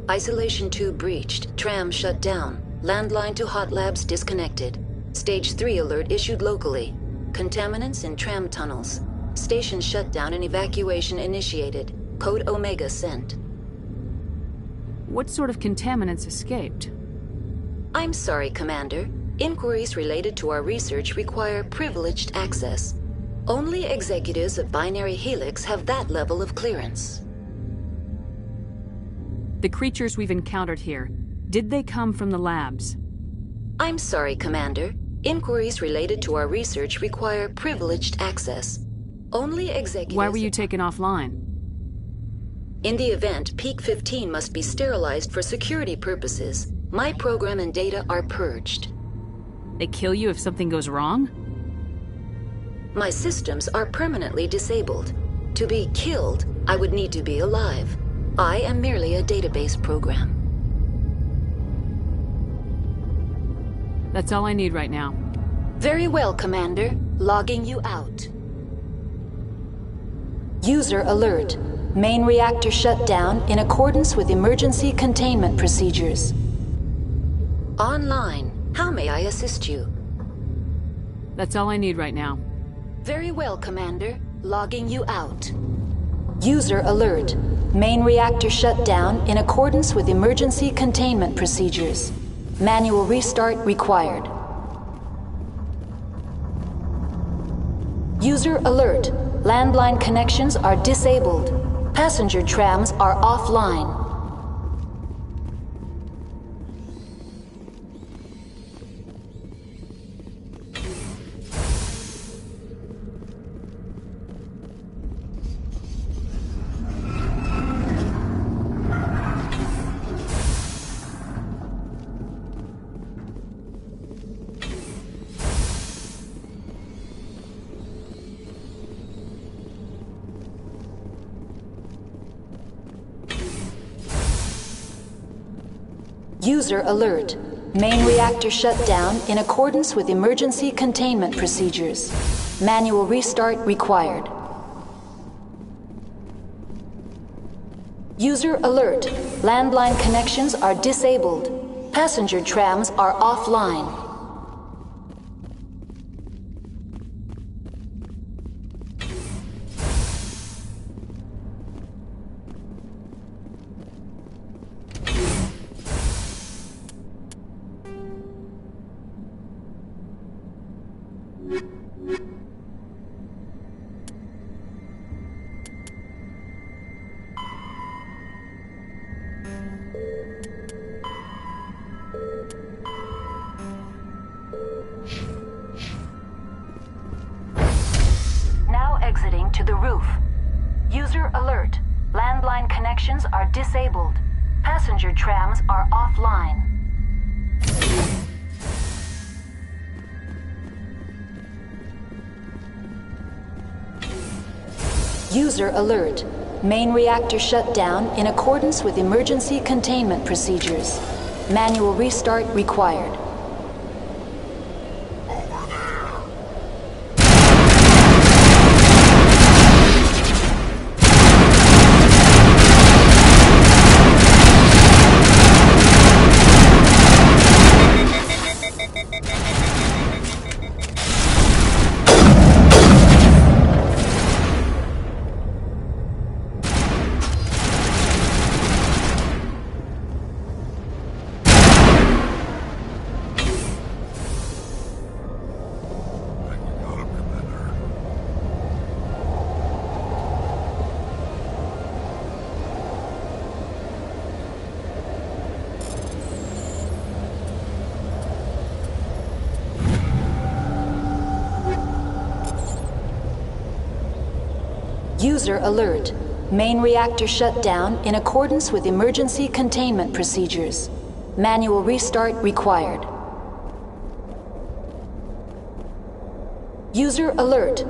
Isolation tube breached. Tram shut down. Landline to hot labs disconnected. Stage 3 alert issued locally. Contaminants in tram tunnels. Station shutdown and evacuation initiated. Code Omega sent. What sort of contaminants escaped? I'm sorry, Commander. Inquiries related to our research require privileged access. Only executives of Binary Helix have that level of clearance. The creatures we've encountered here, did they come from the labs? I'm sorry, Commander. Inquiries related to our research require privileged access. Only executives... Why were you taken offline? In the event, Peak 15 must be sterilized for security purposes. My program and data are purged. They kill you if something goes wrong? My systems are permanently disabled. To be killed, I would need to be alive. I am merely a database program. That's all I need right now. Very well, Commander. Logging you out. User alert. Main reactor shut down in accordance with emergency containment procedures. Online. How may I assist you? That's all I need right now. Very well, Commander. Logging you out. User alert. Main reactor shut down in accordance with emergency containment procedures. Manual restart required. User alert. Landline connections are disabled. Passenger trams are offline. User alert. Main reactor shut down in accordance with emergency containment procedures. Manual restart required. User alert. Landline connections are disabled. Passenger trams are offline. Now exiting to the roof. User alert. Landline connections are disabled. Passenger trams are offline. User alert. Main reactor shut down in accordance with emergency containment procedures. Manual restart required. User alert. Main reactor shut down in accordance with emergency containment procedures. Manual restart required. User alert.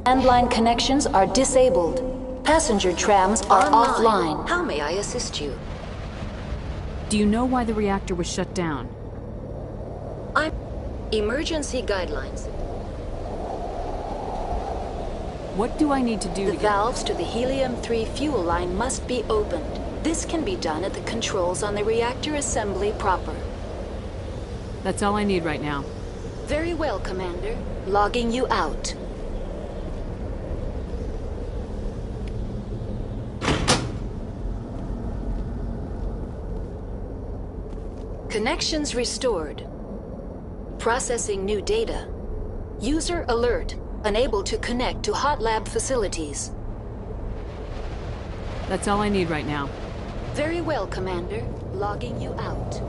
Landline connections are disabled. Passenger trams are offline. How may I assist you? Do you know why the reactor was shut down? Emergency guidelines. What do I need to do The valves to the helium-3 fuel line must be opened. This can be done at the controls on the reactor assembly proper. That's all I need right now. Very well, Commander. Logging you out. Connections restored. Processing new data. User alert. Unable to connect to hot lab facilities. That's all I need right now. Very well, Commander. Logging you out.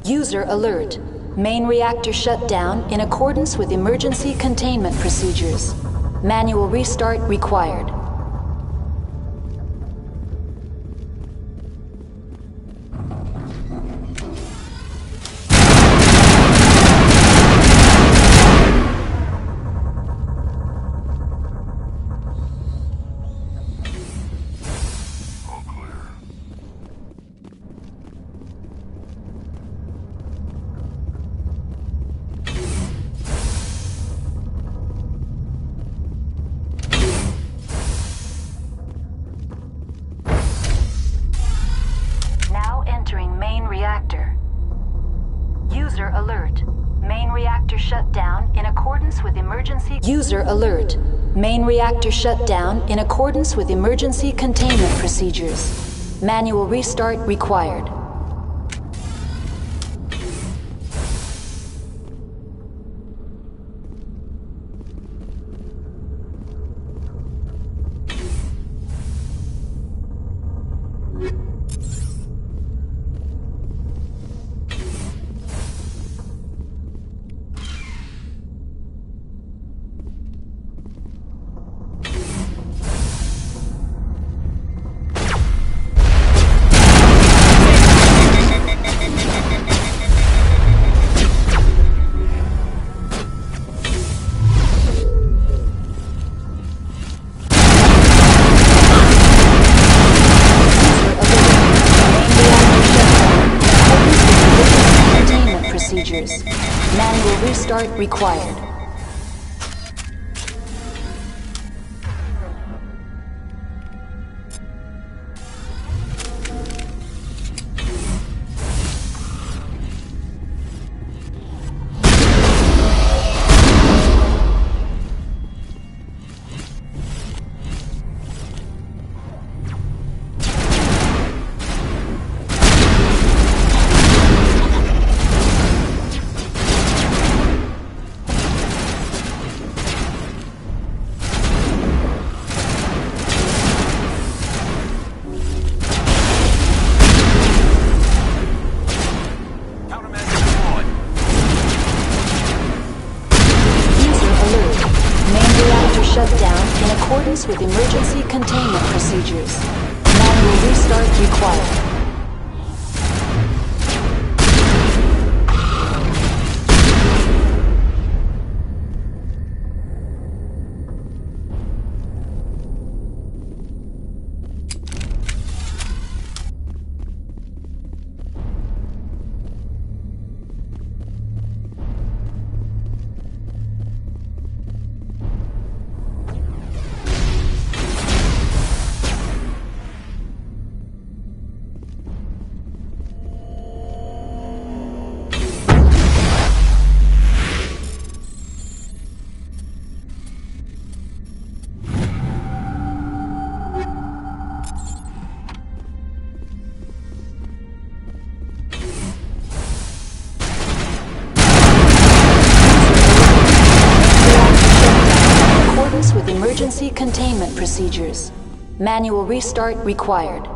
User alert. Main reactor shut down in accordance with emergency containment procedures. Manual restart required. Entering main reactor. User alert. Main reactor shut down in accordance with emergency... User alert. Main reactor shut down in accordance with emergency containment procedures. Manual restart required. Manual restart required. With emergency containment procedures. Manual restart required. procedures. Manual restart required.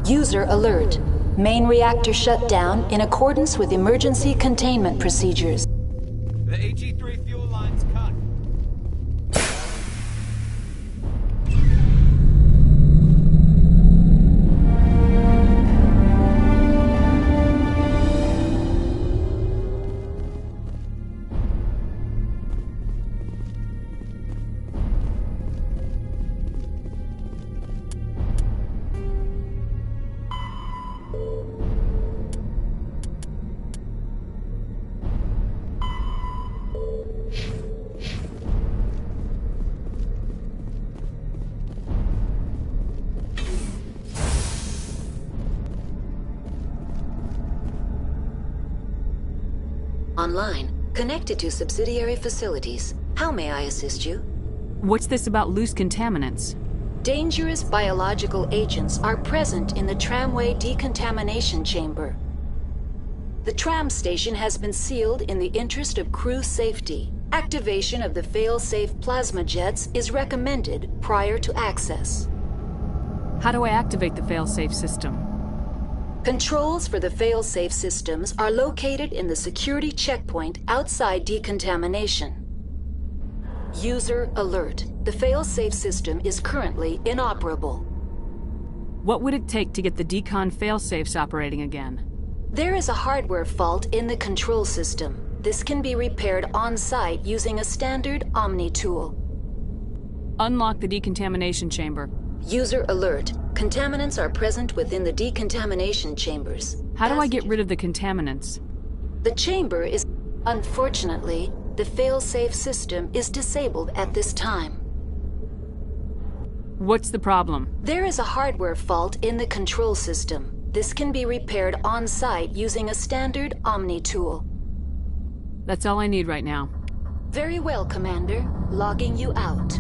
User alert. Main reactor shut down in accordance with emergency containment procedures. The HE3 fuel line's cut. Online, connected to subsidiary facilities. How may I assist you? What's this about loose contaminants? Dangerous biological agents are present in the tramway decontamination chamber. The tram station has been sealed in the interest of crew safety. Activation of the fail-safe plasma jets is recommended prior to access. How do I activate the failsafe system? Controls for the fail-safe systems are located in the security checkpoint outside decontamination. User alert. The fail-safe system is currently inoperable. What would it take to get the decon failsafes operating again? There is a hardware fault in the control system. This can be repaired on-site using a standard Omni tool. Unlock the decontamination chamber. User alert. Contaminants are present within the decontamination chambers. How do I get rid of the contaminants? The chamber is... Unfortunately, the fail-safe system is disabled at this time. What's the problem? There is a hardware fault in the control system. This can be repaired on-site using a standard Omni tool. That's all I need right now. Very well, Commander. Logging you out.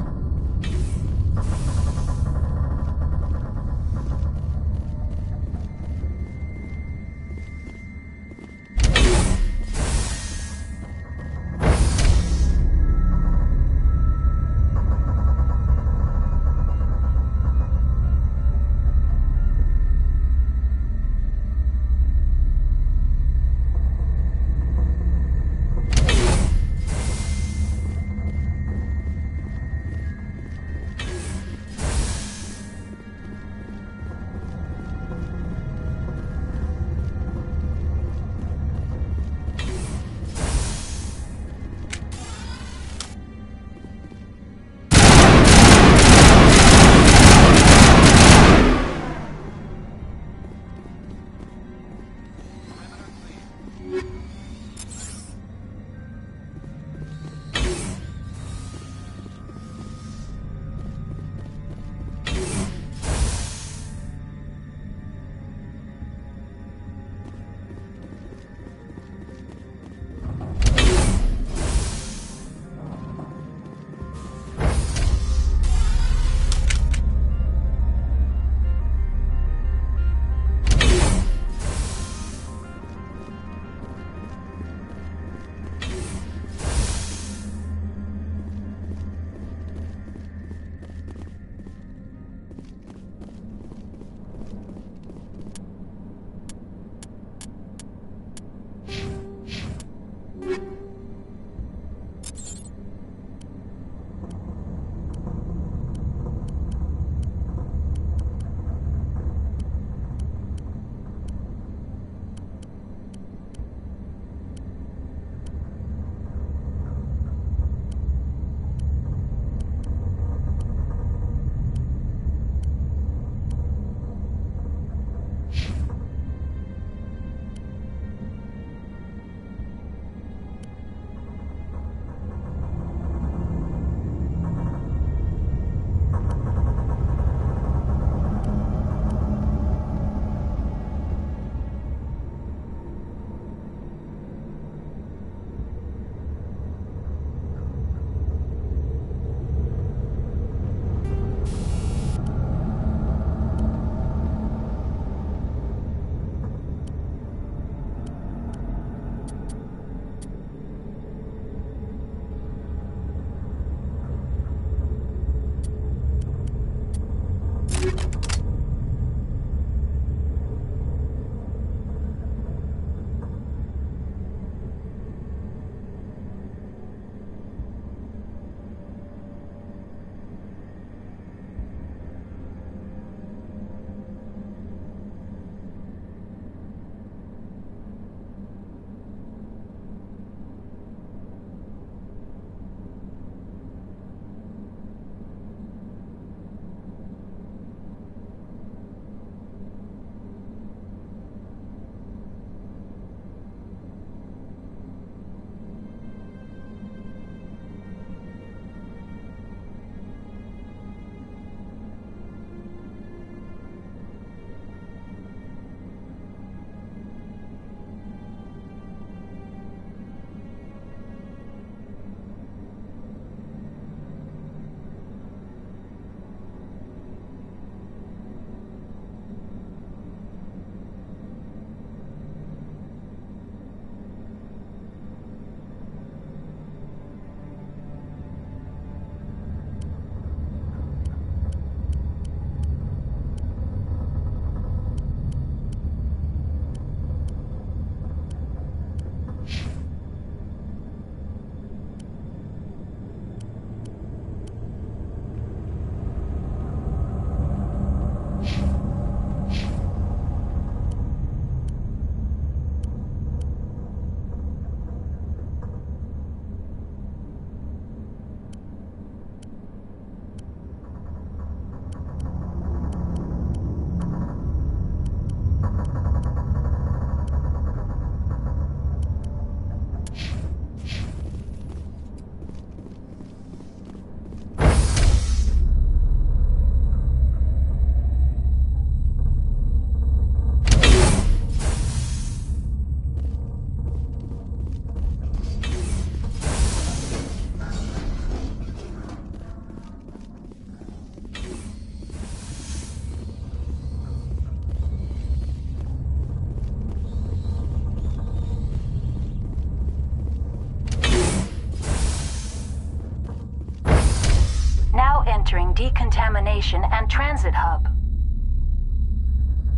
decontamination and transit hub.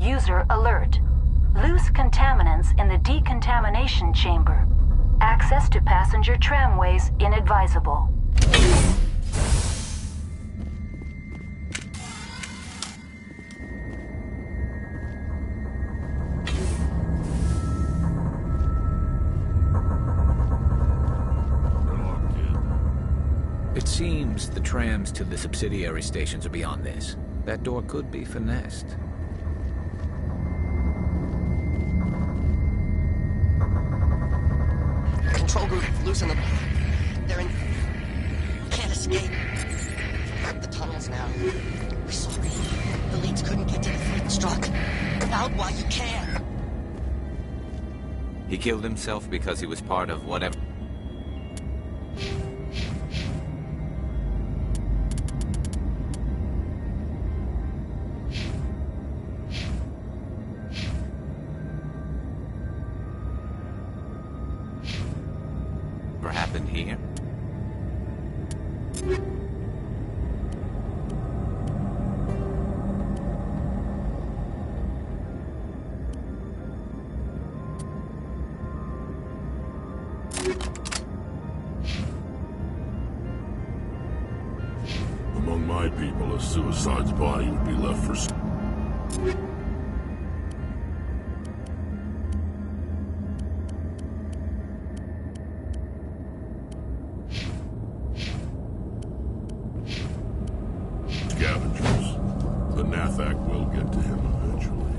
User alert. Loose contaminants in the decontamination chamber. Access to passenger tramways inadvisable. It seems the trams to the subsidiary stations are beyond this. That door could be finessed. Control group, loosen them. They're in... Can't escape. The tunnels now. We're sorry. The leads couldn't get to the fleet struck. Out while you can. He killed himself because he was part of whatever... happened here? Among my people, a suicide's body would be left for... scavengers. The Nathak will get to him eventually.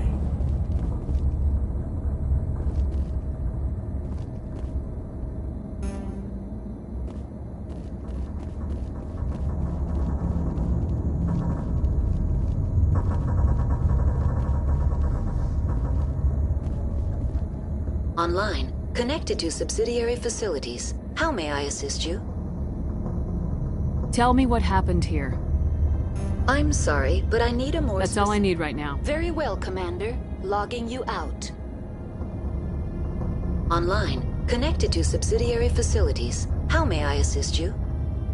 Online, connected to subsidiary facilities. How may I assist you? Tell me what happened here. I'm sorry, but I need a more... That's all I need right now. Very well, Commander. Logging you out. Online, connected to subsidiary facilities. How may I assist you?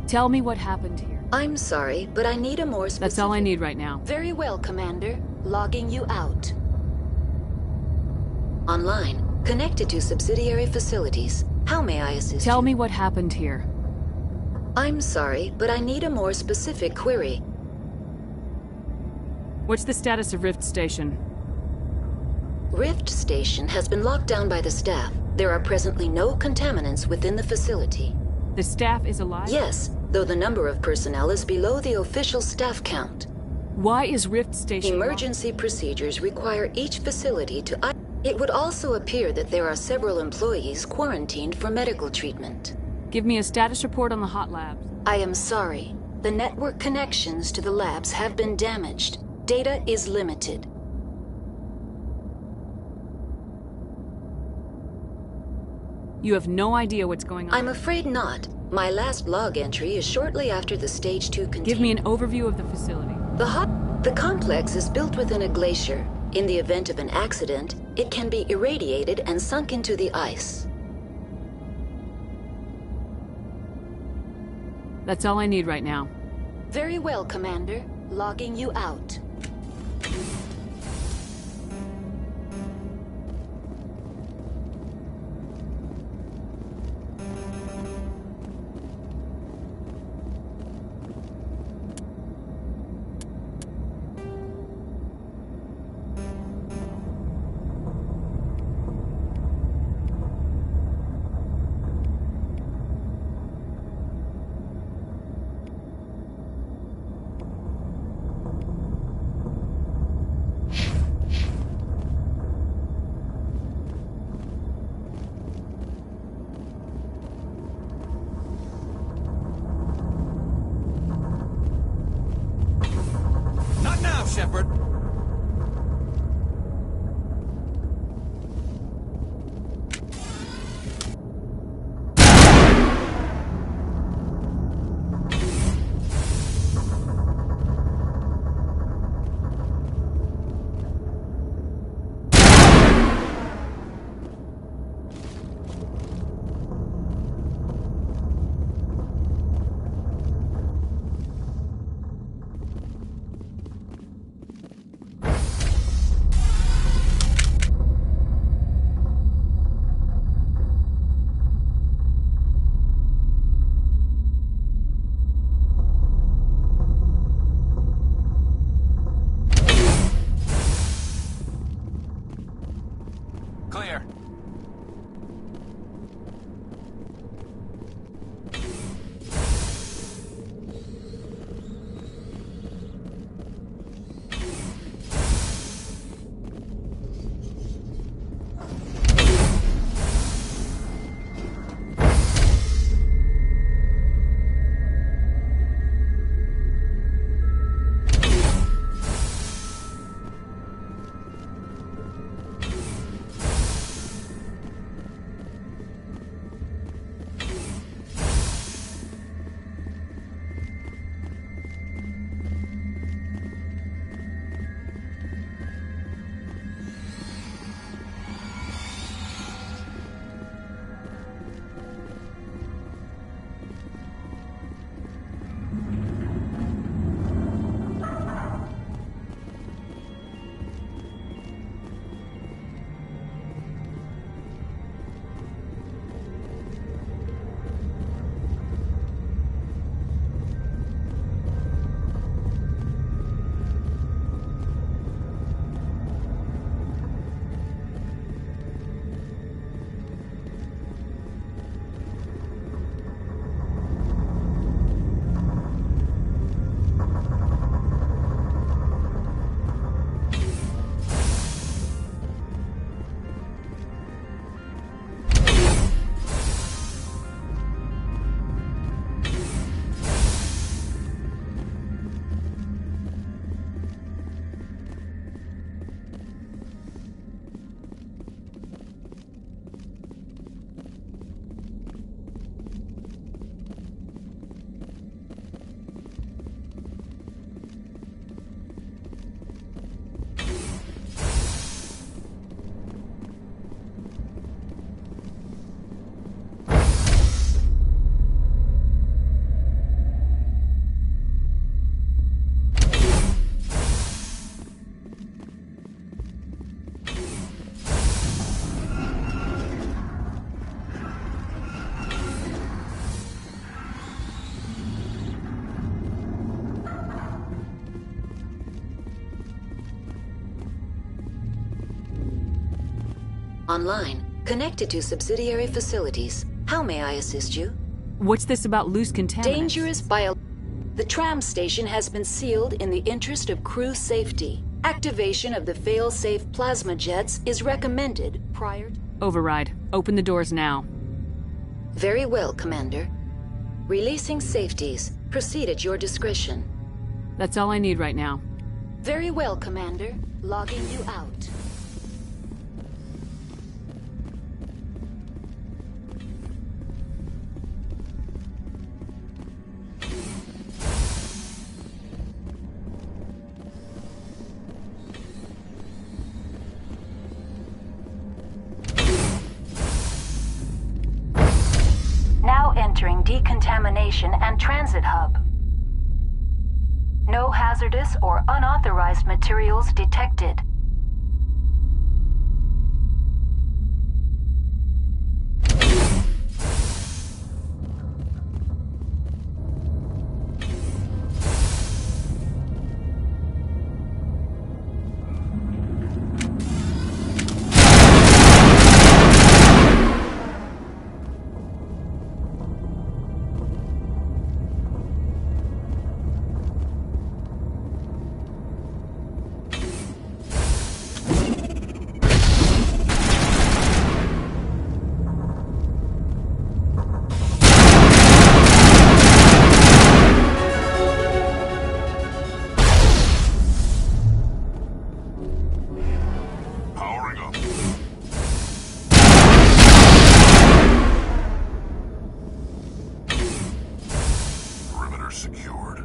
Tell me what happened here. I'm sorry, but I need a more specific... That's all I need right now. Very well, Commander. Logging you out. Online, connected to subsidiary facilities. How may I assist you? Tell me what happened here. I'm sorry, but I need a more specific query. What's the status of Rift Station? Rift Station has been locked down by the staff. There are presently no contaminants within the facility. The staff is alive? Yes, though the number of personnel is below the official staff count. Why is Rift Station Emergency procedures require each facility to... It would also appear that there are several employees quarantined for medical treatment. Give me a status report on the hot labs. I am sorry. The network connections to the labs have been damaged. Data is limited. You have no idea what's going on. I'm afraid not. My last log entry is shortly after the Stage 2 containment. Give me an overview of the facility. The complex is built within a glacier. In the event of an accident, it can be irradiated and sunk into the ice. That's all I need right now. Very well, Commander. Logging you out. Shepard. Online, connected to subsidiary facilities. How may I assist you? What's this about loose contaminants? Dangerous bio... The tram station has been sealed in the interest of crew safety. Activation of the fail-safe plasma jets is recommended prior to... Override. Open the doors now. Very well, Commander. Releasing safeties. Proceed at your discretion. That's all I need right now. Very well, Commander. Logging you out. Now entering decontamination and transit hub. No hazardous or unauthorized materials detected. Powering up. Perimeter secured.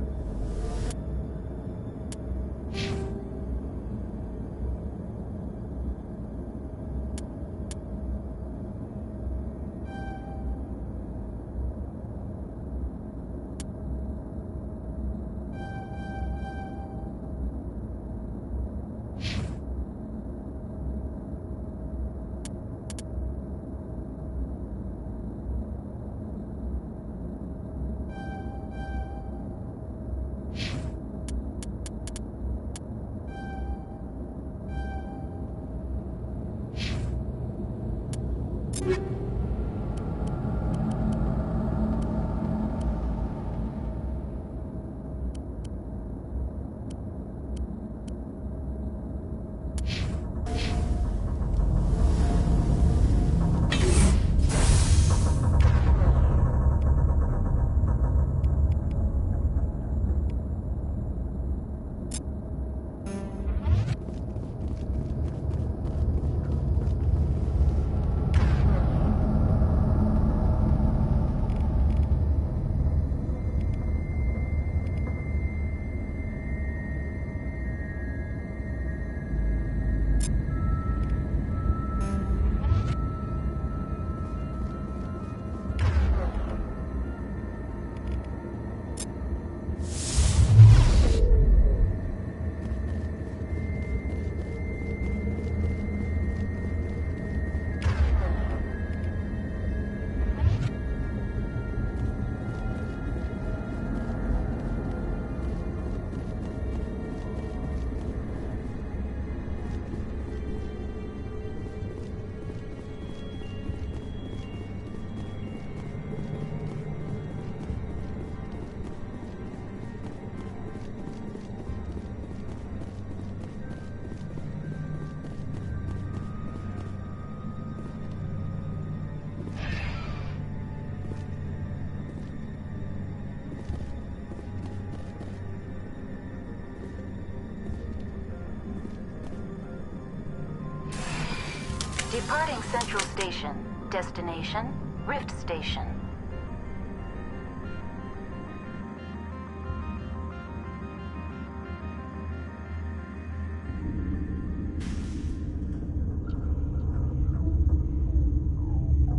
Departing Central Station. Destination, Rift Station.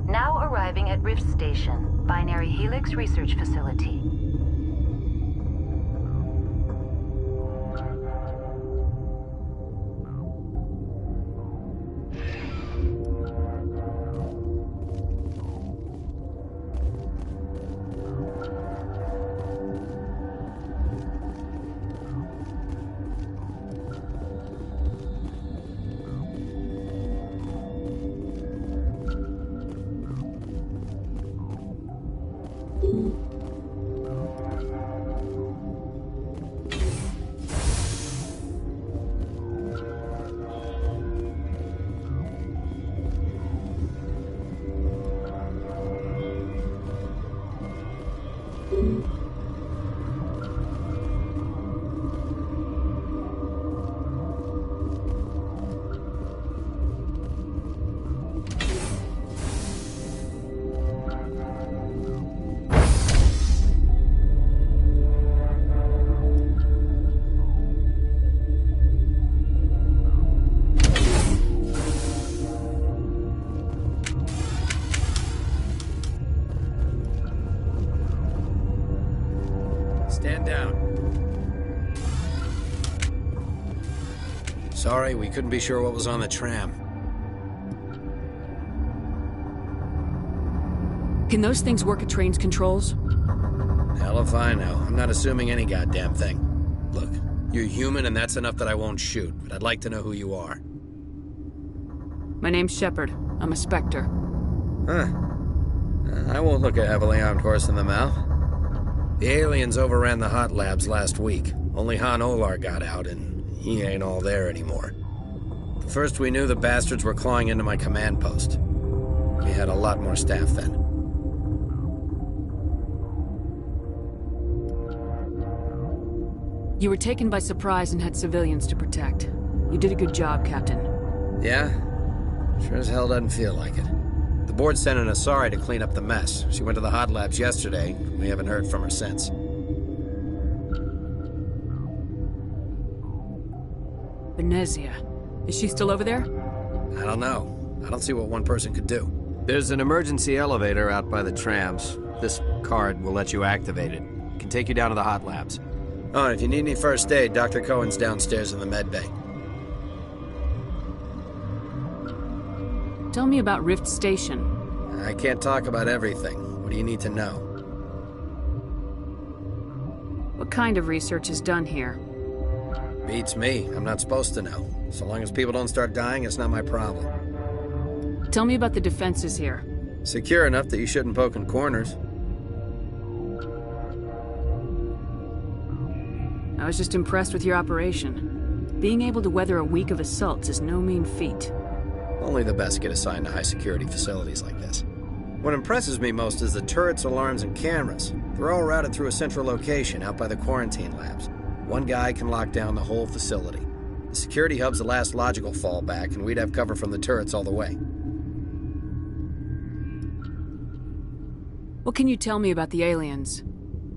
Now arriving at Rift Station, Binary Helix Research Facility. Sorry, we couldn't be sure what was on the tram. Can those things work at train's controls? Hell if I know. I'm not assuming any goddamn thing. Look, you're human and that's enough that I won't shoot, but I'd like to know who you are. My name's Shepard. I'm a Spectre. Huh. I won't look a heavily armed horse in the mouth. The aliens overran the hot labs last week. Only Han Olar got out, and he ain't all there anymore. First we knew the bastards were clawing into my command post. We had a lot more staff then. You were taken by surprise and had civilians to protect. You did a good job, Captain. Yeah? Sure as hell doesn't feel like it. The board sent an Asari to clean up the mess. She went to the hot labs yesterday. We haven't heard from her since. Venezia. Is she still over there? I don't know. I don't see what one person could do. There's an emergency elevator out by the trams. This card will let you activate it. It can take you down to the hot labs. Oh, and if you need any first aid, Dr. Cohen's downstairs in the med bay. Tell me about Rift Station. I can't talk about everything. What do you need to know? What kind of research is done here? Beats me. I'm not supposed to know. So long as people don't start dying, it's not my problem. Tell me about the defenses here. Secure enough that you shouldn't poke in corners. I was just impressed with your operation. Being able to weather a week of assaults is no mean feat. Only the best get assigned to high-security facilities like this. What impresses me most is the turrets, alarms, and cameras. They're all routed through a central location out by the quarantine labs. One guy can lock down the whole facility. The security hub's the last logical fallback, and we'd have cover from the turrets all the way. What can you tell me about the aliens?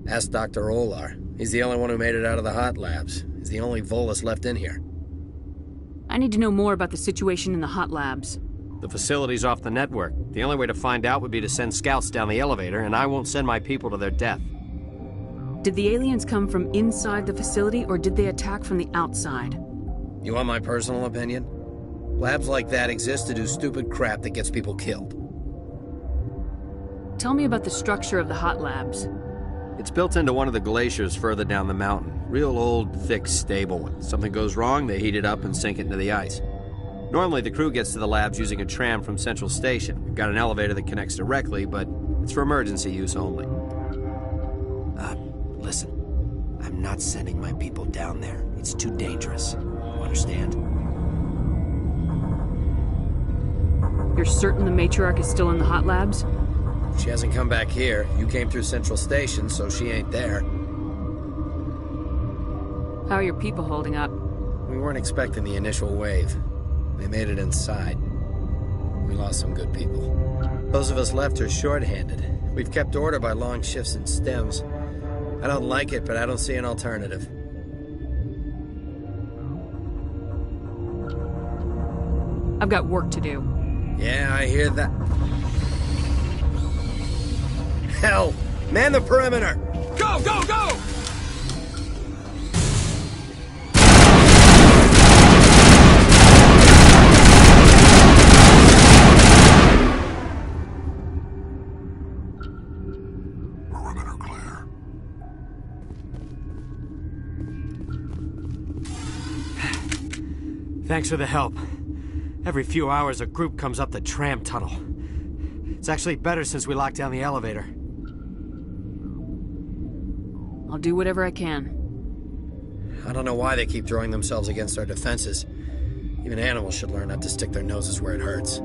Ask Dr. Olar. He's the only one who made it out of the hot labs. He's the only Volus left in here. I need to know more about the situation in the hot labs. The facility's off the network. The only way to find out would be to send scouts down the elevator, and I won't send my people to their death. Did the aliens come from inside the facility, or did they attack from the outside? You want my personal opinion? Labs like that exist to do stupid crap that gets people killed. Tell me about the structure of the hot labs. It's built into one of the glaciers further down the mountain. Real old, thick, stable. When something goes wrong, they heat it up and sink it into the ice. Normally, the crew gets to the labs using a tram from Central Station. We've got an elevator that connects directly, but it's for emergency use only. Listen. I'm not sending my people down there. It's too dangerous. You understand? You're certain the matriarch is still in the hot labs? She hasn't come back here. You came through Central Station, so she ain't there. How are your people holding up? We weren't expecting the initial wave. They made it inside. We lost some good people. Those of us left are short-handed. We've kept order by long shifts and stems. I don't like it, but I don't see an alternative. I've got work to do. Yeah, I hear that. Hell! Man the perimeter! Go, go, go! Perimeter clear. Thanks for the help. Every few hours, a group comes up the tram tunnel. It's actually better since we locked down the elevator. I'll do whatever I can. I don't know why they keep throwing themselves against our defenses. Even animals should learn not to stick their noses where it hurts.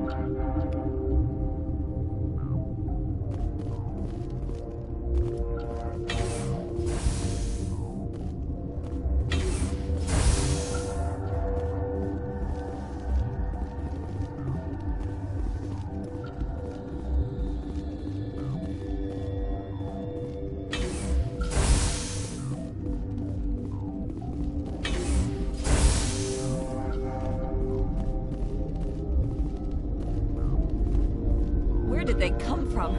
Where did they come from?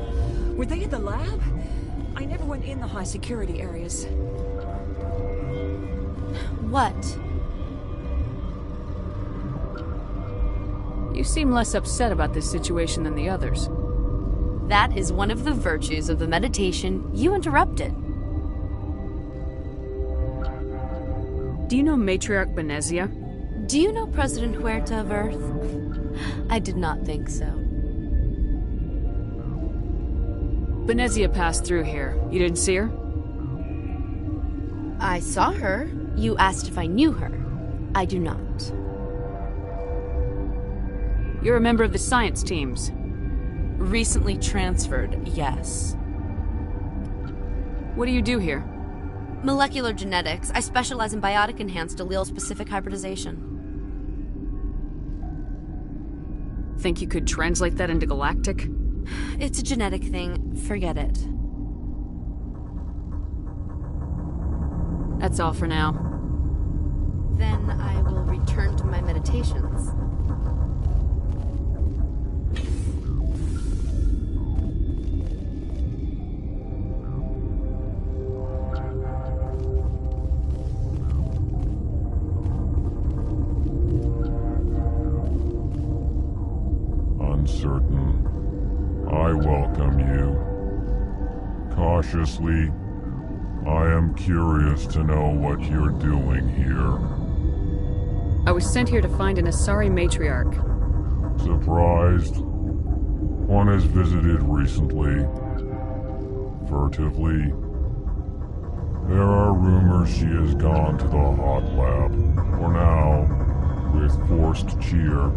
Were they at the lab? I never went in the high security areas. What? You seem less upset about this situation than the others. That is one of the virtues of the meditation you interrupted. Do you know Matriarch Benezia? Do you know President Huerta of Earth? I did not think so. Benezia passed through here. You didn't see her? I saw her. You asked if I knew her. I do not. You're a member of the science teams. Recently transferred, yes. What do you do here? Molecular genetics. I specialize in biotic-enhanced allele-specific hybridization. Think you could translate that into galactic? It's a genetic thing. Forget it. That's all for now. Then I will return to my meditations. Uncertain. I welcome you. Cautiously, I am curious to know what you're doing here. I was sent here to find an Asari matriarch. Surprised? One has visited recently. Furtively. There are rumors she has gone to the hot lab. For now, with forced cheer.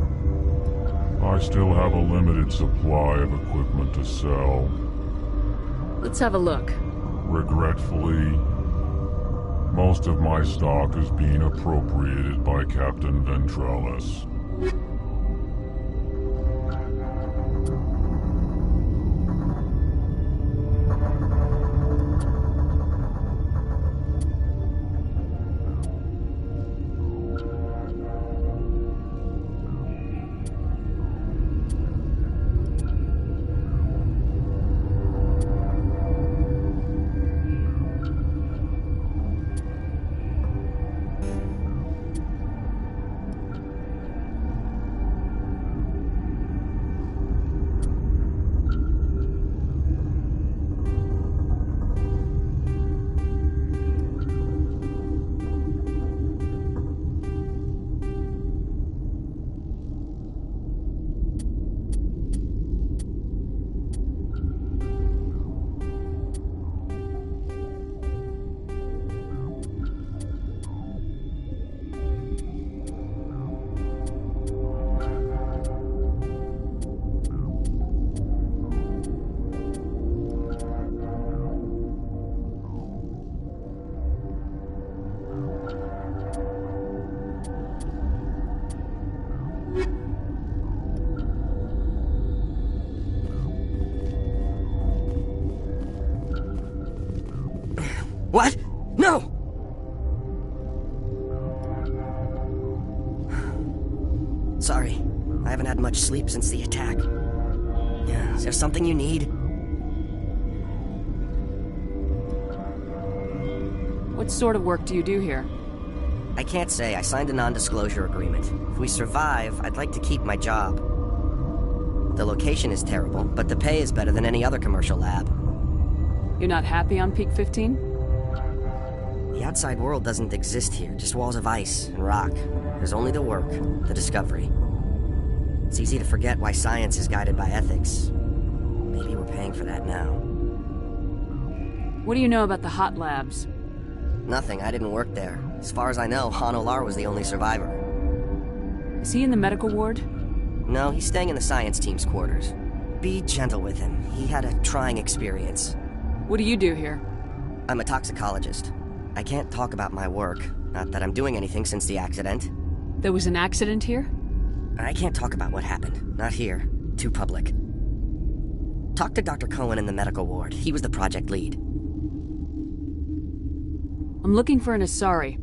I still have a limited supply of equipment to sell. Let's have a look. Regretfully, most of my stock is being appropriated by Captain Ventralis. What? No! Sorry. I haven't had much sleep since the attack. Yeah, is there something you need? What sort of work do you do here? I can't say. I signed a non-disclosure agreement. If we survive, I'd like to keep my job. The location is terrible, but the pay is better than any other commercial lab. You're not happy on Peak 15? The outside world doesn't exist here, just walls of ice and rock. There's only the work, the discovery. It's easy to forget why science is guided by ethics. Maybe we're paying for that now. What do you know about the hot labs? Nothing, I didn't work there. As far as I know, Han Olar was the only survivor. Is he in the medical ward? No, he's staying in the science team's quarters. Be gentle with him. He had a trying experience. What do you do here? I'm a toxicologist. I can't talk about my work. Not that I'm doing anything since the accident. There was an accident here? I can't talk about what happened. Not here. Too public. Talk to Dr. Cohen in the medical ward. He was the project lead. I'm looking for an Asari.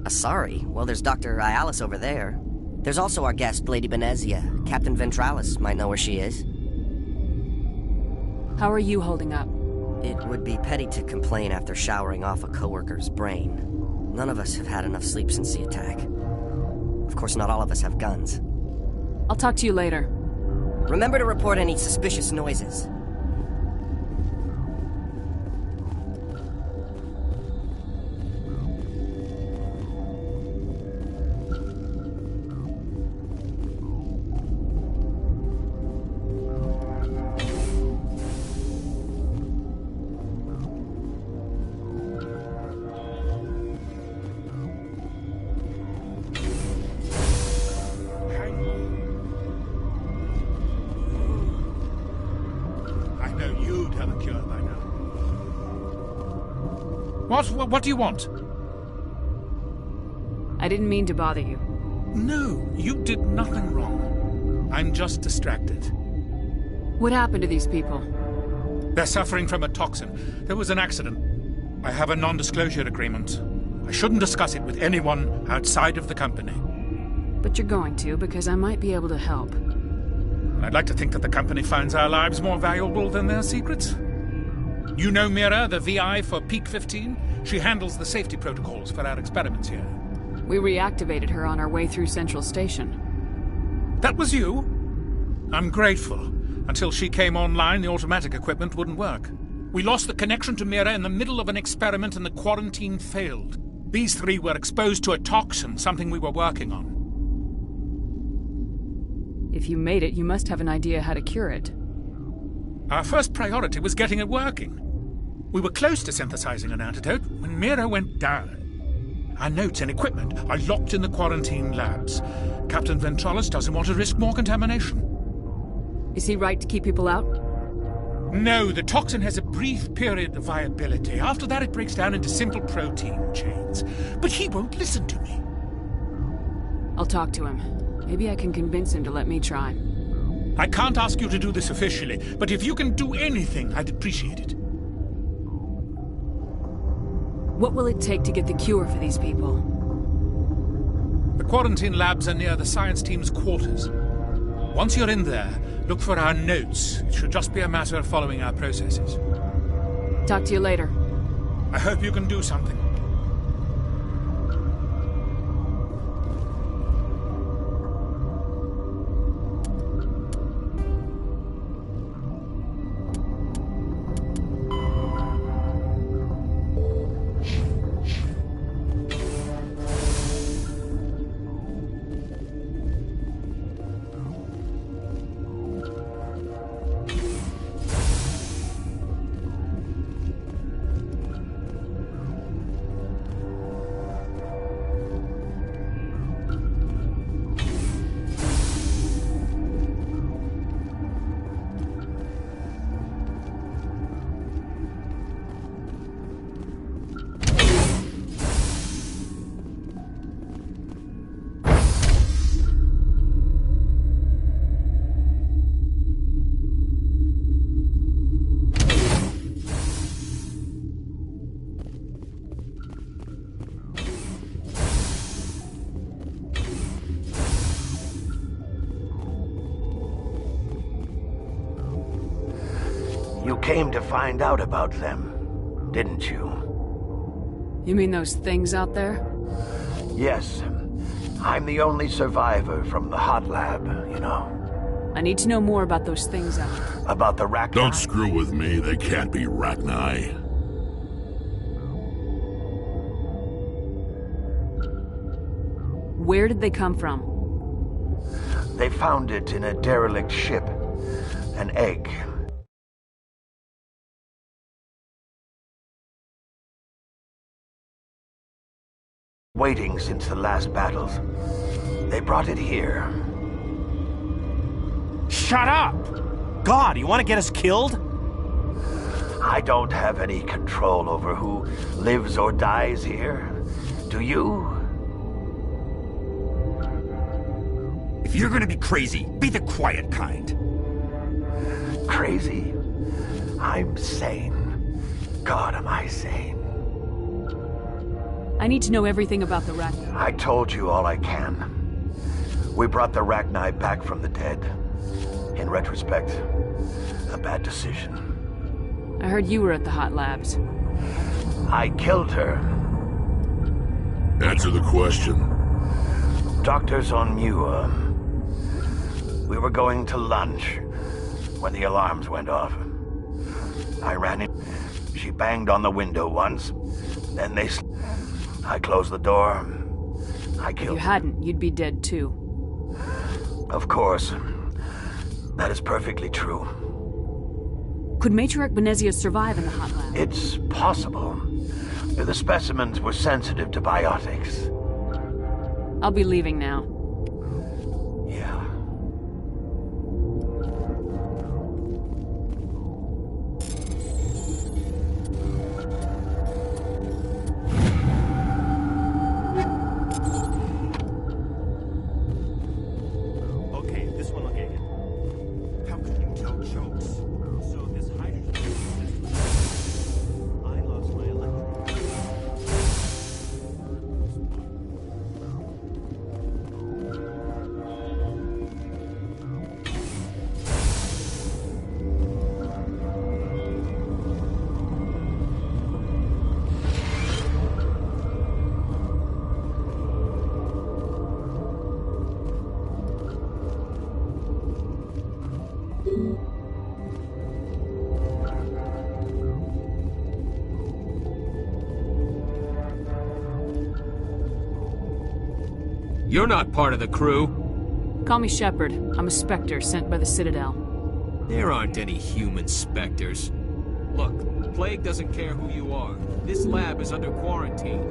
Asari? Well, there's Dr. Ayalis over there. There's also our guest, Lady Benezia. Captain Ventralis might know where she is. How are you holding up? It would be petty to complain after showering off a coworker's brain. None of us have had enough sleep since the attack. Of course, not all of us have guns. I'll talk to you later. Remember to report any suspicious noises. What do you want? I didn't mean to bother you. No, you did nothing wrong. I'm just distracted. What happened to these people? They're suffering from a toxin. There was an accident. I have a non-disclosure agreement. I shouldn't discuss it with anyone outside of the company. But you're going to, because I might be able to help. I'd like to think that the company finds our lives more valuable than their secrets. You know Mira, the VI for Peak 15? She handles the safety protocols for our experiments here. We reactivated her on our way through Central Station. That was you? I'm grateful. Until she came online, the automatic equipment wouldn't work. We lost the connection to Mira in the middle of an experiment and the quarantine failed. These three were exposed to a toxin, something we were working on. If you made it, you must have an idea how to cure it. Our first priority was getting it working. We were close to synthesizing an antidote when Mira went down. Our notes and equipment are locked in the quarantine labs. Captain Ventralis doesn't want to risk more contamination. Is he right to keep people out? No, the toxin has a brief period of viability. After that, it breaks down into simple protein chains. But he won't listen to me. I'll talk to him. Maybe I can convince him to let me try. I can't ask you to do this officially, but if you can do anything, I'd appreciate it. What will it take to get the cure for these people? The quarantine labs are near the science team's quarters. Once you're in there, look for our notes. It should just be a matter of following our processes. Talk to you later. I hope you can do something. You came to find out about them, didn't you? You mean those things out there? Yes. I'm the only survivor from the hot lab, you know. I need to know more about those things out there. About the Rachni? Don't screw with me. They can't be Rachni. Where did they come from? They found it in a derelict ship. An egg. Waiting since the last battles. They brought it here. Shut up! God, you want to get us killed? I don't have any control over who lives or dies here. Do you? If you're gonna be crazy, be the quiet kind. Crazy? I'm sane. God, am I sane? I need to know everything about the Rachni. I told you all I can. We brought the Rachni back from the dead. In retrospect, a bad decision. I heard you were at the hot labs. I killed her. Answer the question. Doctors on Muir. We were going to lunch when the alarms went off. I ran in. She banged on the window once. Then they... I closed the door. I killed... If you hadn't, you'd be dead too. Of course. That is perfectly true. Could Matriarch Benezia survive in the hot lab? It's possible. The specimens were sensitive to biotics. I'll be leaving now. Yeah. Okay, this one again. How could you tell jokes? So this hydrogen... I lost my electric. You're not part of the crew. Call me Shepard. I'm a Spectre sent by the Citadel. There aren't any human specters. Look, Plague doesn't care who you are. This lab is under quarantine.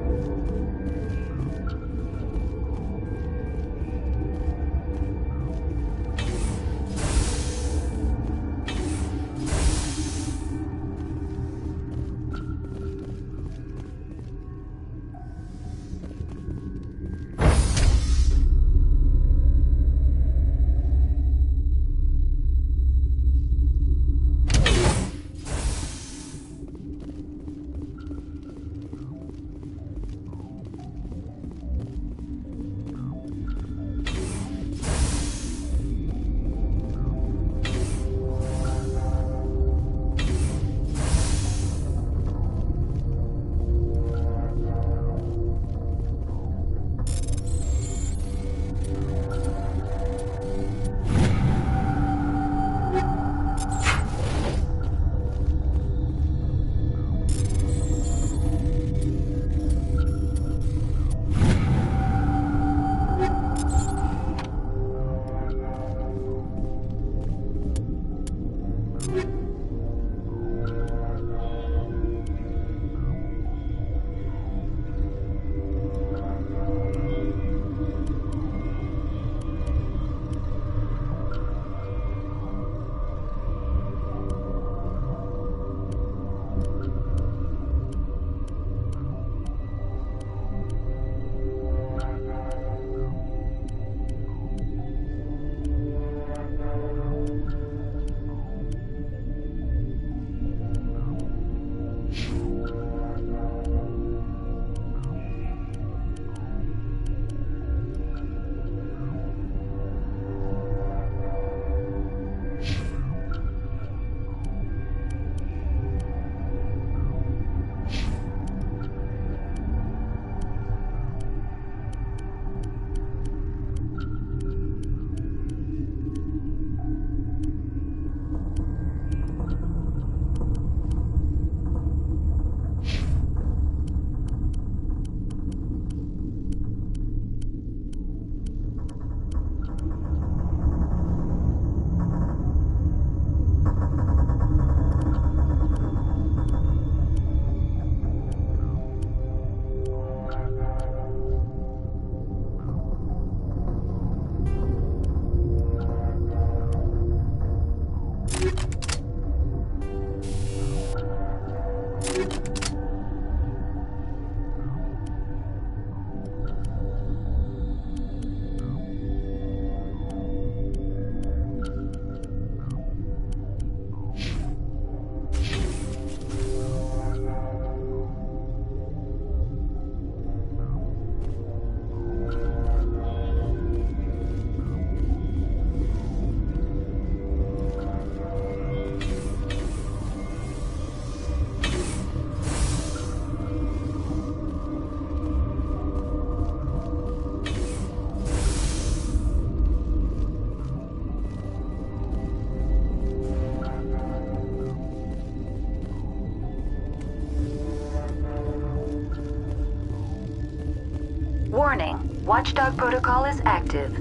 Watchdog protocol is active.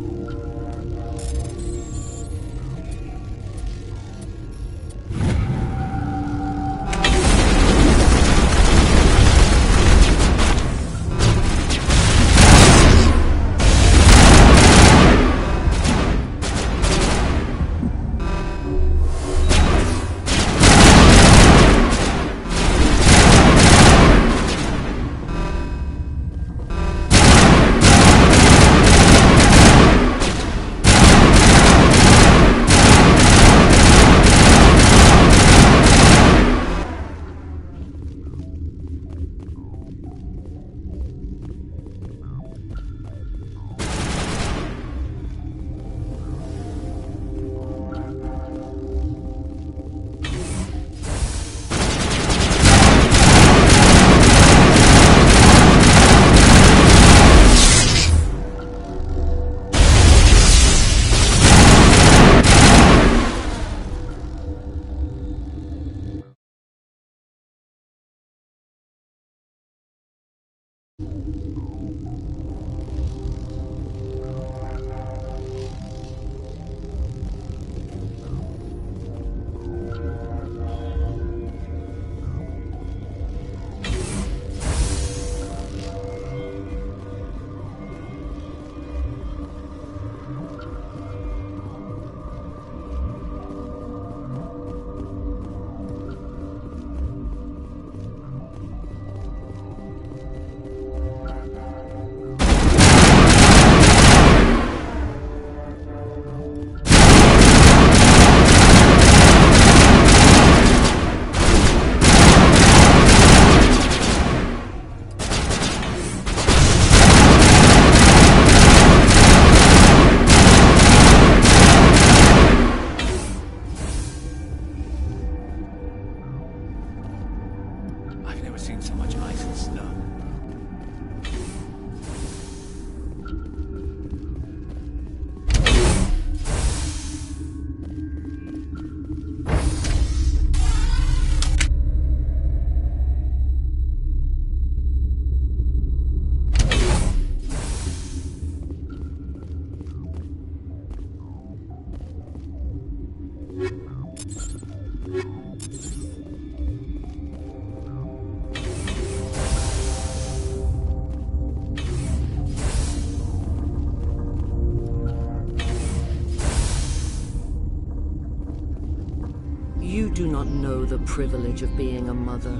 You do not know the privilege of being a mother.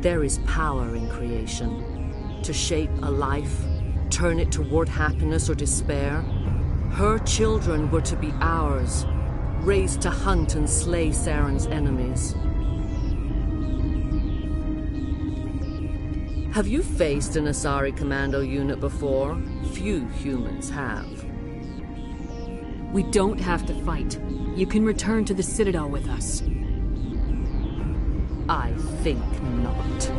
There is power in creation. To shape a life, turn it toward happiness or despair. Her children were to be ours, raised to hunt and slay Saren's enemies. Have you faced an Asari commando unit before? Few humans have. We don't have to fight. You can return to the Citadel with us. I think not.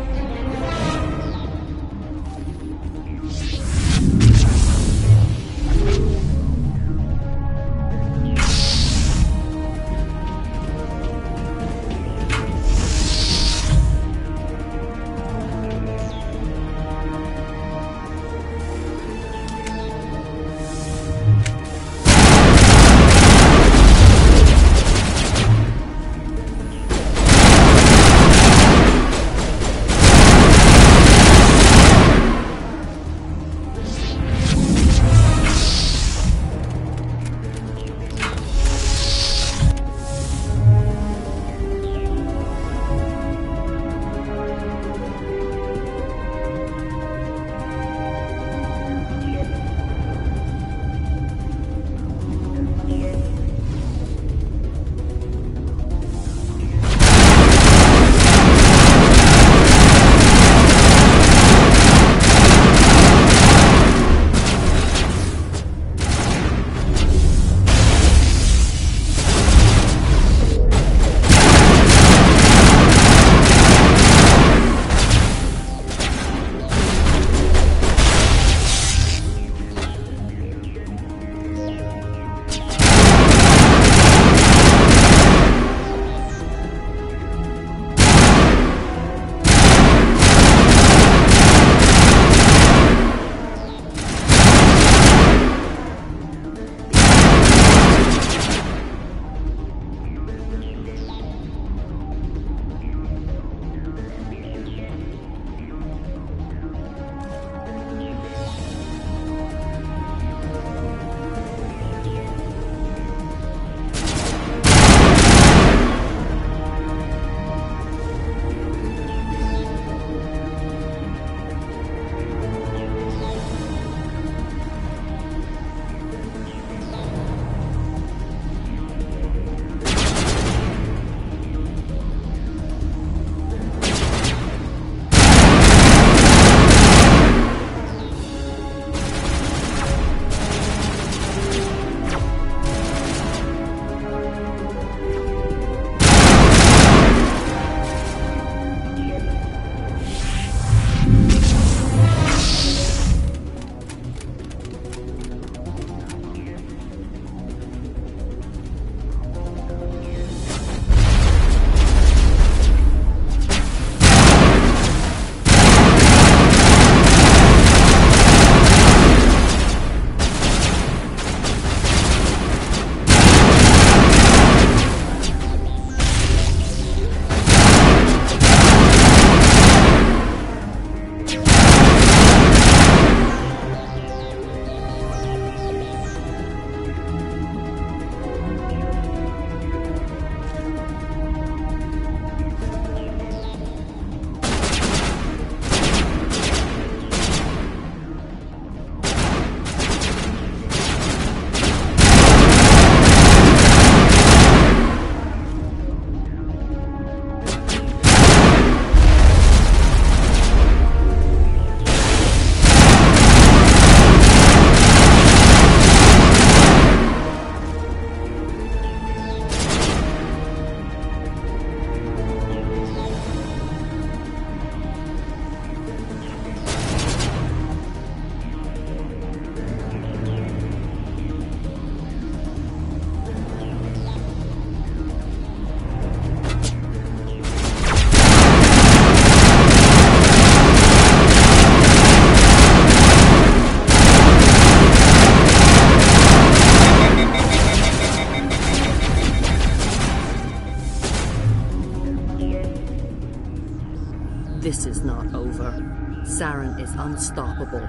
is unstoppable.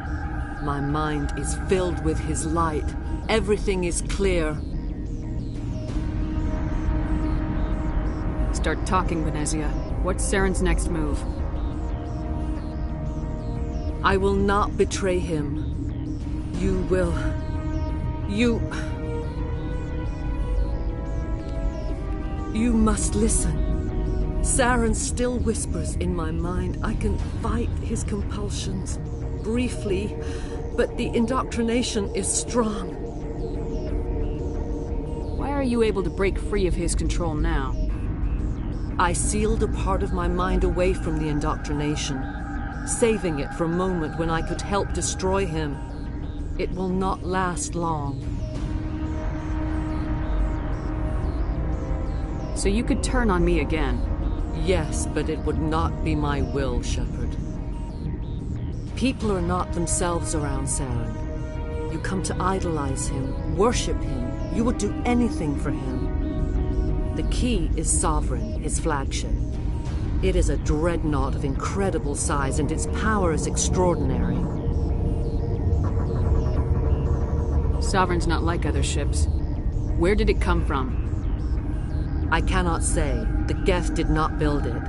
My mind is filled with his light. Everything is clear. Start talking, Venezia. What's Saren's next move? I will not betray him. You will... You must listen. Saren still whispers in my mind. I can fight his compulsions, briefly, but the indoctrination is strong. Why are you able to break free of his control now? I sealed a part of my mind away from the indoctrination, saving it for a moment when I could help destroy him. It will not last long. So you could turn on me again? Yes, but it would not be my will, Shepard. People are not themselves around Saren. You come to idolize him, worship him. You would do anything for him. The key is Sovereign, his flagship. It is a dreadnought of incredible size, and its power is extraordinary. Sovereign's not like other ships. Where did it come from? I cannot say. The Geth did not build it.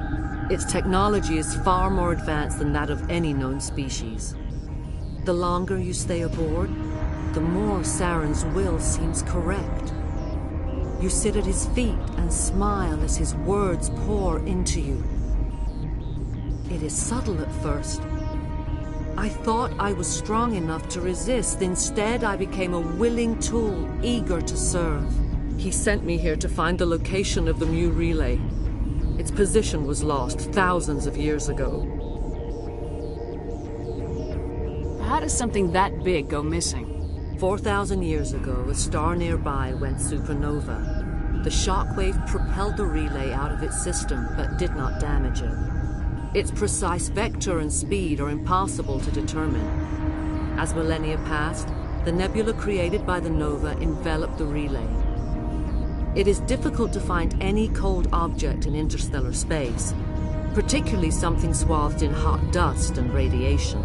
Its technology is far more advanced than that of any known species. The longer you stay aboard, the more Saren's will seems correct. You sit at his feet and smile as his words pour into you. It is subtle at first. I thought I was strong enough to resist. Instead, I became a willing tool, eager to serve. He sent me here to find the location of the Mu relay. Its position was lost thousands of years ago. How does something that big go missing? 4,000 years ago, a star nearby went supernova. The shockwave propelled the relay out of its system, but did not damage it. Its precise vector and speed are impossible to determine. As millennia passed, the nebula created by the nova enveloped the relay. It is difficult to find any cold object in interstellar space, particularly something swathed in hot dust and radiation.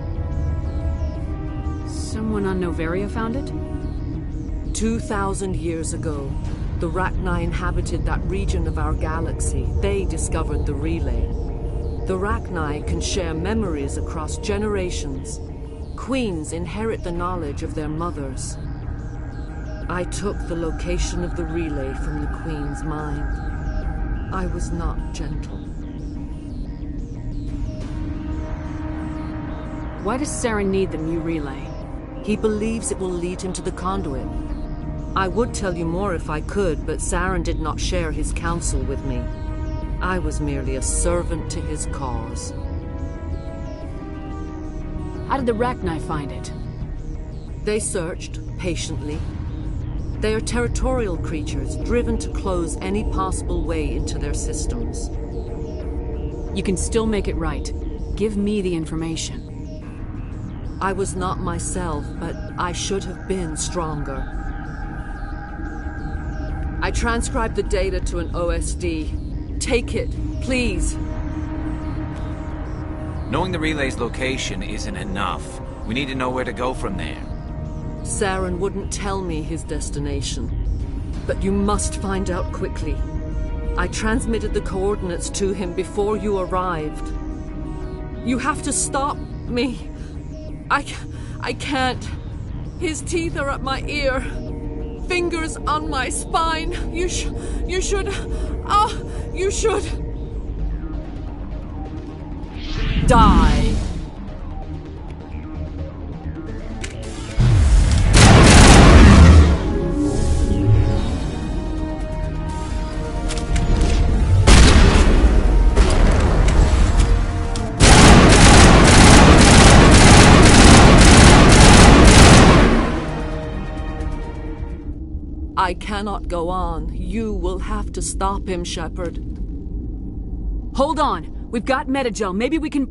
Someone on Noveria found it? 2,000 years ago, the Rachni inhabited that region of our galaxy. They discovered the relay. The Rachni can share memories across generations. Queens inherit the knowledge of their mothers. I took the location of the relay from the Queen's mind. I was not gentle. Why does Saren need the Mu relay? He believes it will lead him to the conduit. I would tell you more if I could, but Saren did not share his counsel with me. I was merely a servant to his cause. How did the Rachni find it? They searched, patiently. They are territorial creatures, driven to close any possible way into their systems. You can still make it right. Give me the information. I was not myself, but I should have been stronger. I transcribed the data to an OSD. Take it, please. Knowing the relay's location isn't enough. We need to know where to go from there. Saren wouldn't tell me his destination. But you must find out quickly. I transmitted the coordinates to him before you arrived. You have to stop me. I can't. His teeth are at my ear. Fingers on my spine. You should... you should... die. I cannot go on. You will have to stop him, Shepard. Hold on! We've got Metagel. Maybe we can...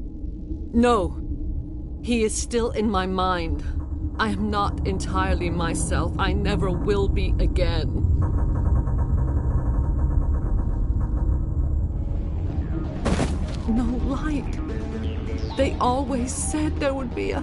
No. He is still in my mind. I am not entirely myself. I never will be again. No light. They always said there would be a...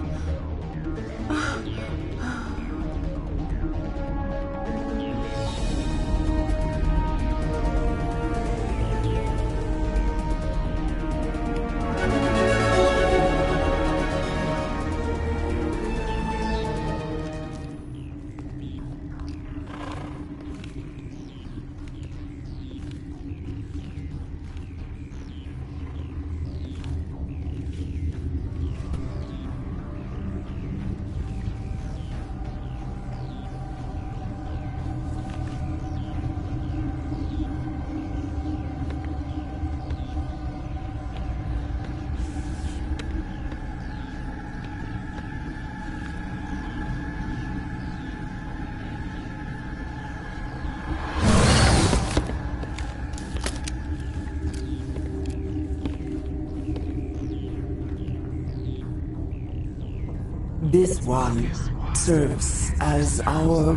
This one serves as our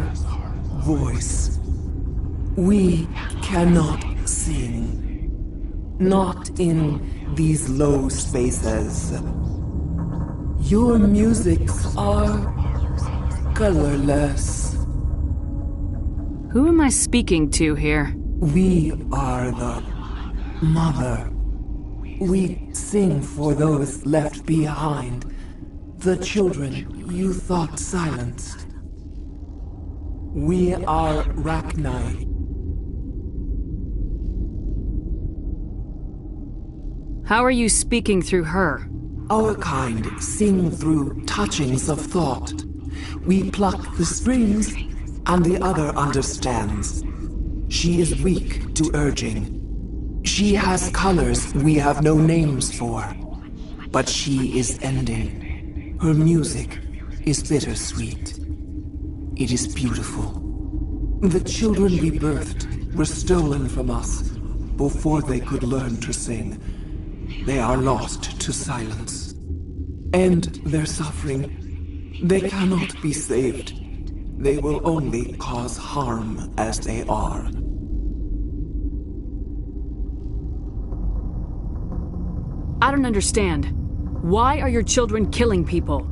voice. We cannot sing. Not in these low spaces. Your musics are colorless. Who am I speaking to here? We are the mother. We sing for those left behind. The children you thought silenced. We are Rachni. How are you speaking through her? Our kind sing through touchings of thought. We pluck the strings, and the other understands. She is weak to urging. She has colors we have no names for. But she is ending. Her music is bittersweet. It is beautiful. The children we birthed were stolen from us before they could learn to sing. They are lost to silence. And their suffering, they cannot be saved. They will only cause harm as they are. I don't understand. Why are your children killing people?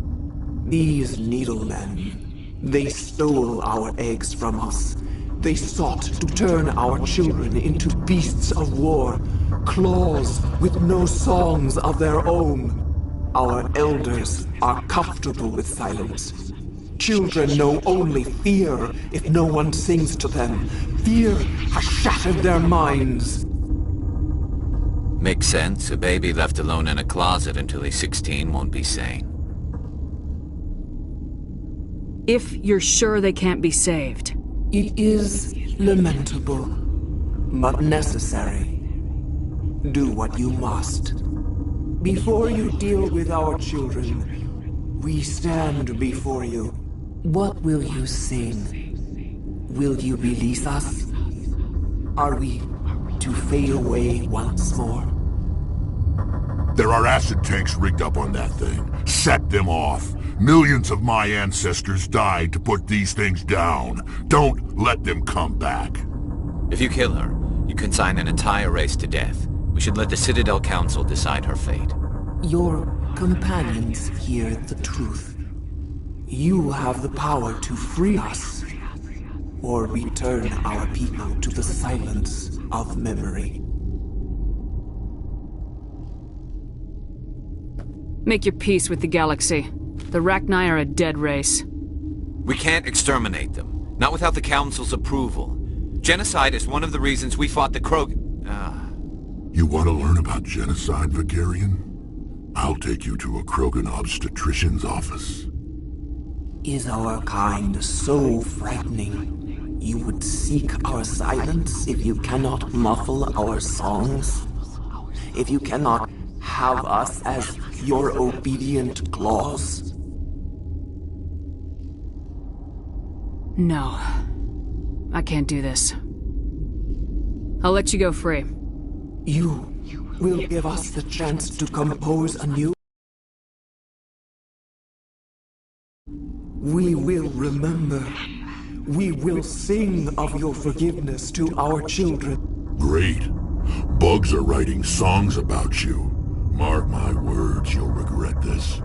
These needlemen, they stole our eggs from us. They sought to turn our children into beasts of war, claws with no songs of their own. Our elders are comfortable with silence. Children know only fear if no one sings to them. Fear has shattered their minds. Makes sense. A baby left alone in a closet until he's 16 won't be sane. If you're sure they can't be saved. It is lamentable, but necessary. Do what you must. Before you deal with our children, we stand before you. What will you sing? Will you release us? Are we to fade away once more? There are acid tanks rigged up on that thing. Set them off. Millions of my ancestors died to put these things down. Don't let them come back. If you kill her, you consign an entire race to death. We should let the Citadel Council decide her fate. Your companions hear the truth. You have the power to free us, or return our people to the silence of memory. Make your peace with the galaxy. The Rachni are a dead race. We can't exterminate them. Not without the Council's approval. Genocide is one of the reasons we fought the Krog... You want to learn about genocide, Vigarian? I'll take you to a Krogan obstetrician's office. Is our kind so frightening? You would seek our silence if you cannot muffle our songs? If you cannot have us as your obedient claws? No. I can't do this. I'll let you go free. You will give us the chance to compose anew? We will remember. We will sing of your forgiveness to our children. Great. Bugs are writing songs about you. Mark my words, you'll regret this.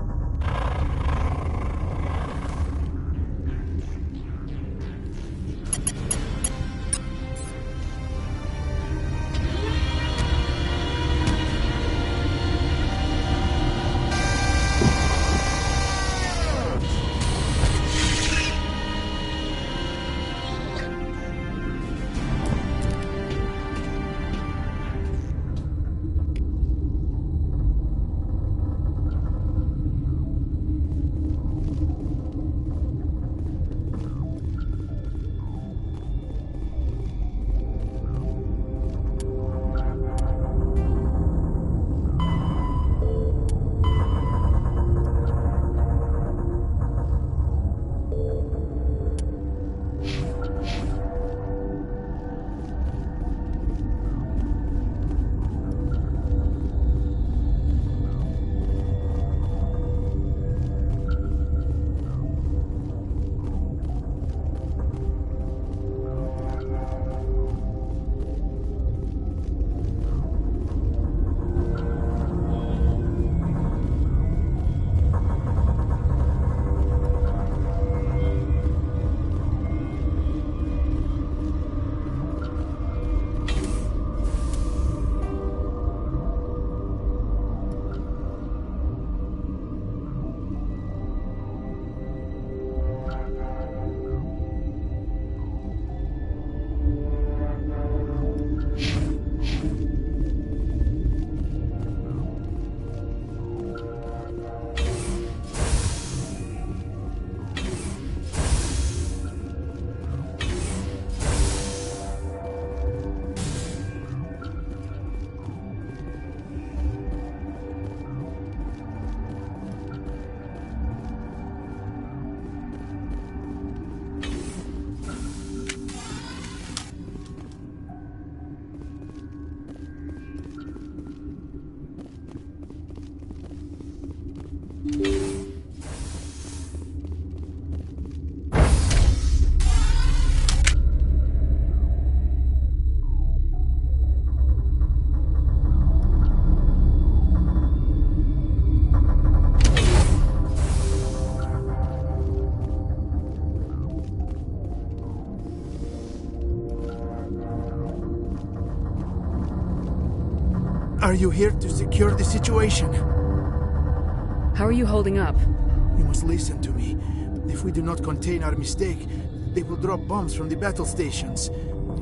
Are you here to secure the situation? How are you holding up? You must listen to me. If we do not contain our mistake, they will drop bombs from the battle stations.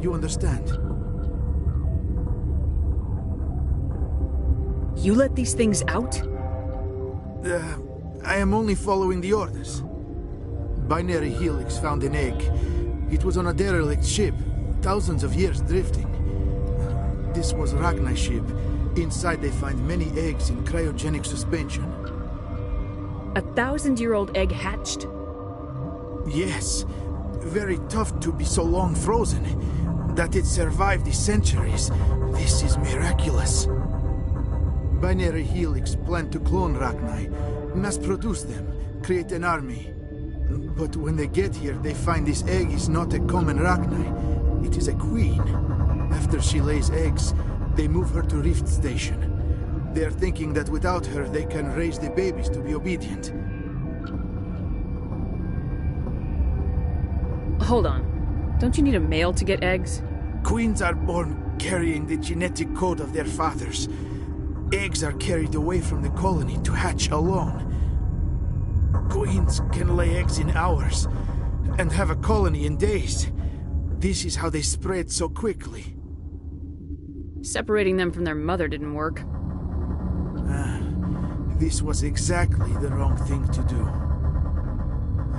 You understand? You let these things out? I am only following the orders. Binary Helix found an egg. It was on a derelict ship, thousands of years drifting. This was Ragnar's ship. Inside they find many eggs in cryogenic suspension. A 1,000-year-old egg hatched? Yes. Very tough to be so long frozen. That it survived the centuries. This is miraculous. Binary Helix planned to clone Ragnar, mass-produce them, create an army. But when they get here, they find this egg is not a common Ragnar. It is a queen. After she lays eggs, they move her to Rift Station. They are thinking that without her, they can raise the babies to be obedient. Hold on. Don't you need a male to get eggs? Queens are born carrying the genetic code of their fathers. Eggs are carried away from the colony to hatch alone. Queens can lay eggs in hours and have a colony in days. This is how they spread so quickly. Separating them from their mother didn't work. This was exactly the wrong thing to do.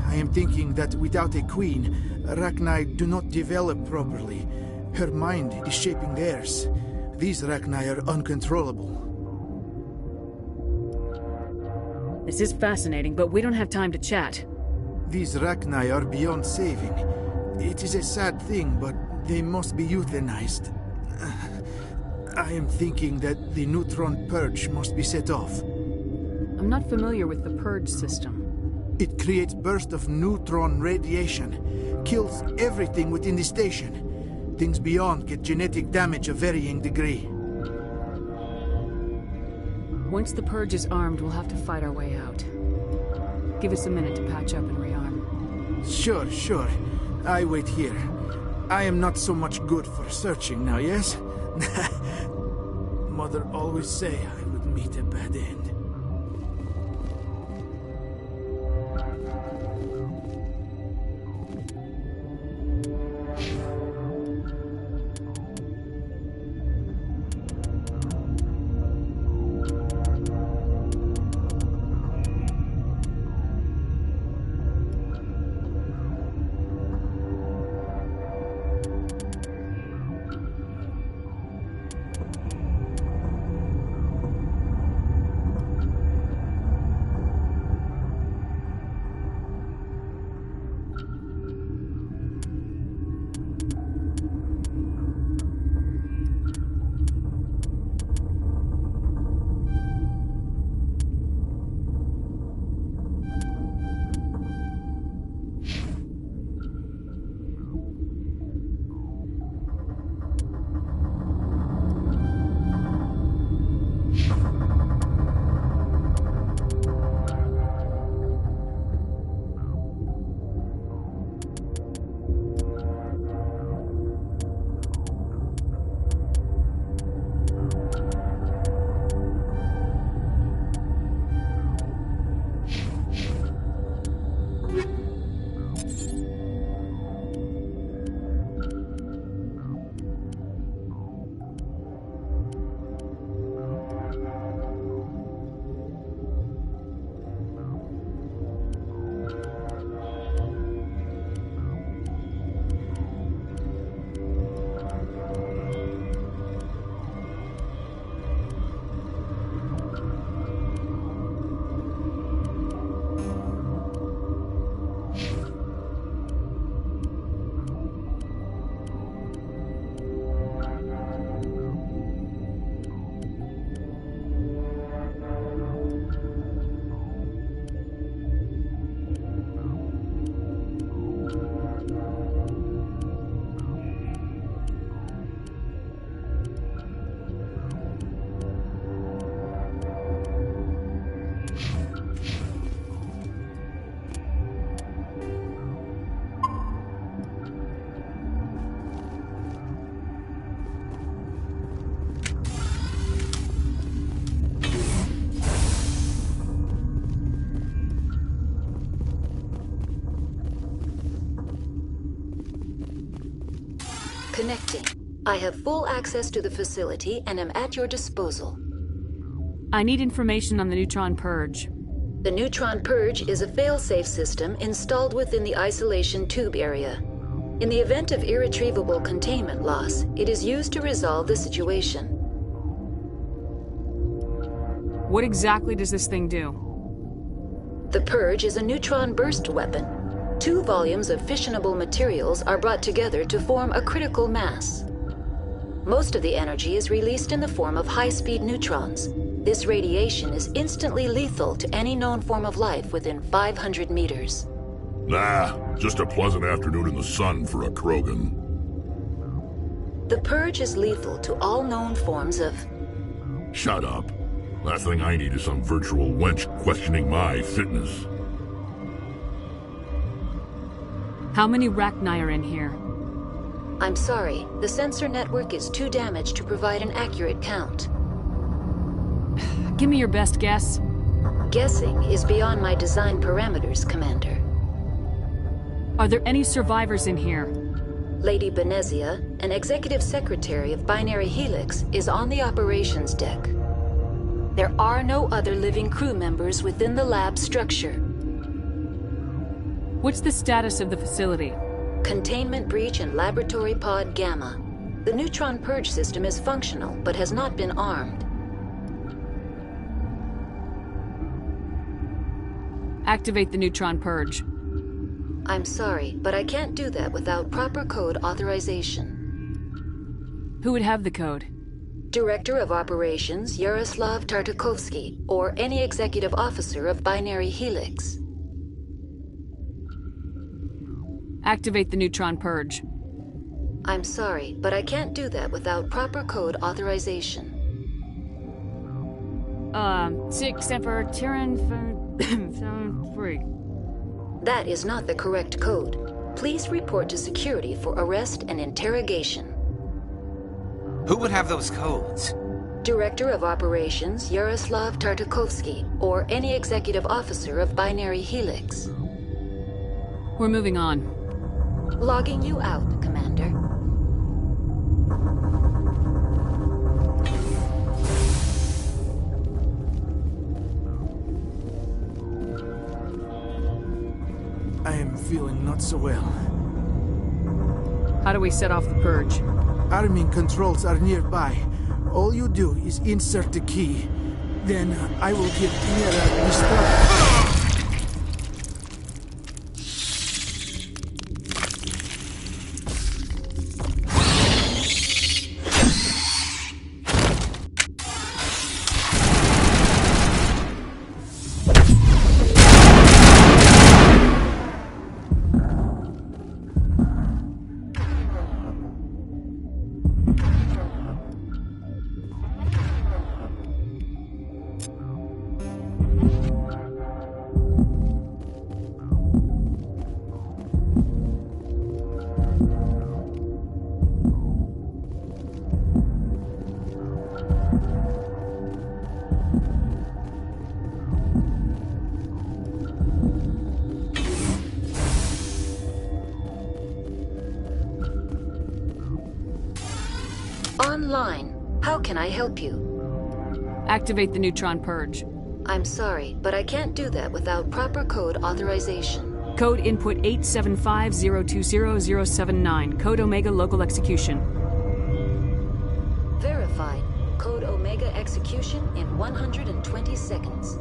I am thinking that without a queen, Ragnar do not develop properly. Her mind is shaping theirs. These Ragnar are uncontrollable. This is fascinating, but we don't have time to chat. These Ragnar are beyond saving. It is a sad thing, but they must be euthanized. I am thinking that the neutron purge must be set off. I'm not familiar with the purge system. It creates bursts of neutron radiation, kills everything within the station. Things beyond get genetic damage of varying degree. Once the Purge is armed, we'll have to fight our way out. Give us a minute to patch up and rearm. Sure. I wait here. I am not so much good for searching now, yes? Mother always say I would meet a bad end. Connecting. I have full access to the facility and am at your disposal. I need information on the Neutron Purge. The Neutron Purge is a fail-safe system installed within the isolation tube area. In the event of irretrievable containment loss, it is used to resolve the situation. What exactly does this thing do? The Purge is a neutron burst weapon. 2 volumes of fissionable materials are brought together to form a critical mass. Most of the energy is released in the form of high-speed neutrons. This radiation is instantly lethal to any known form of life within 500 meters. Nah, just a pleasant afternoon in the sun for a Krogan. The Purge is lethal to all known forms of... Shut up. Last thing I need is some virtual wench questioning my fitness. How many Rachni are in here? I'm sorry, the sensor network is too damaged to provide an accurate count. Give me your best guess. Guessing is beyond my design parameters, Commander. Are there any survivors in here? Lady Benezia, an executive secretary of Binary Helix, is on the operations deck. There are no other living crew members within the lab structure. What's the status of the facility? Containment breach in Laboratory Pod Gamma. The Neutron Purge system is functional, but has not been armed. Activate the Neutron Purge. I'm sorry, but I can't do that without proper code authorization. Who would have the code? Director of Operations Yaroslav Tartakovsky, or any executive officer of Binary Helix. Activate the Neutron Purge. I'm sorry, but I can't do that without proper code authorization. Sic Semper Tyrann free. That is not the correct code. Please report to security for arrest and interrogation. Who would have those codes? Director of Operations Yaroslav Tartakovsky, or any executive officer of Binary Helix. We're moving on. Logging you out, Commander. I am feeling not so well. How do we set off the purge? Arming controls are nearby. All you do is insert the key. Then I will give Mira the start. Online. How can I help you? Activate the neutron purge. I'm sorry, but I can't do that without proper code authorization. Code input 875020079. Code Omega local execution. Verified. Code Omega execution in 120 seconds.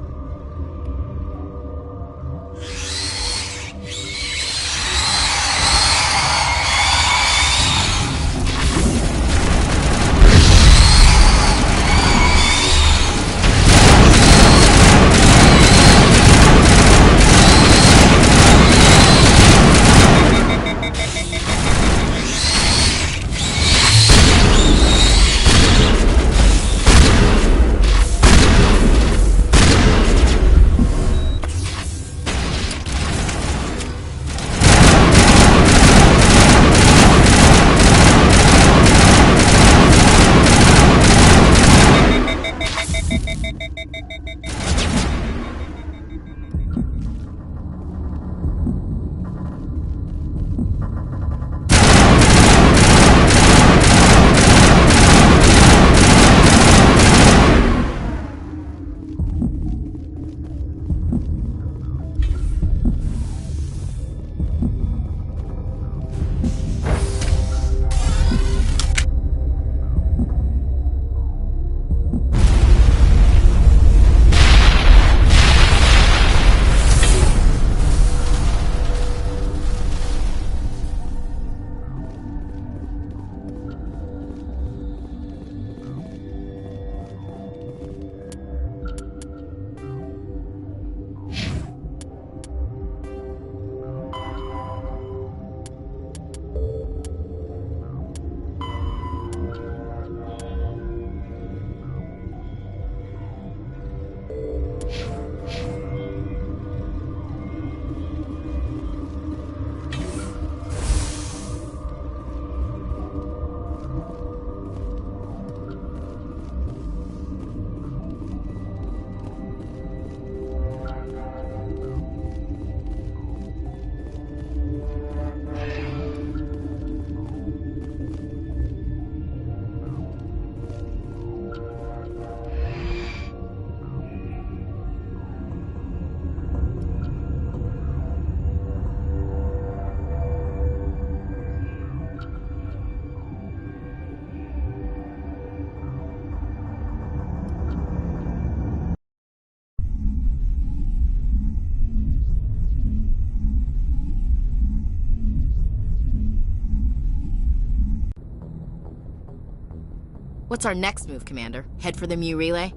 What's our next move, Commander? Head for the Mu relay?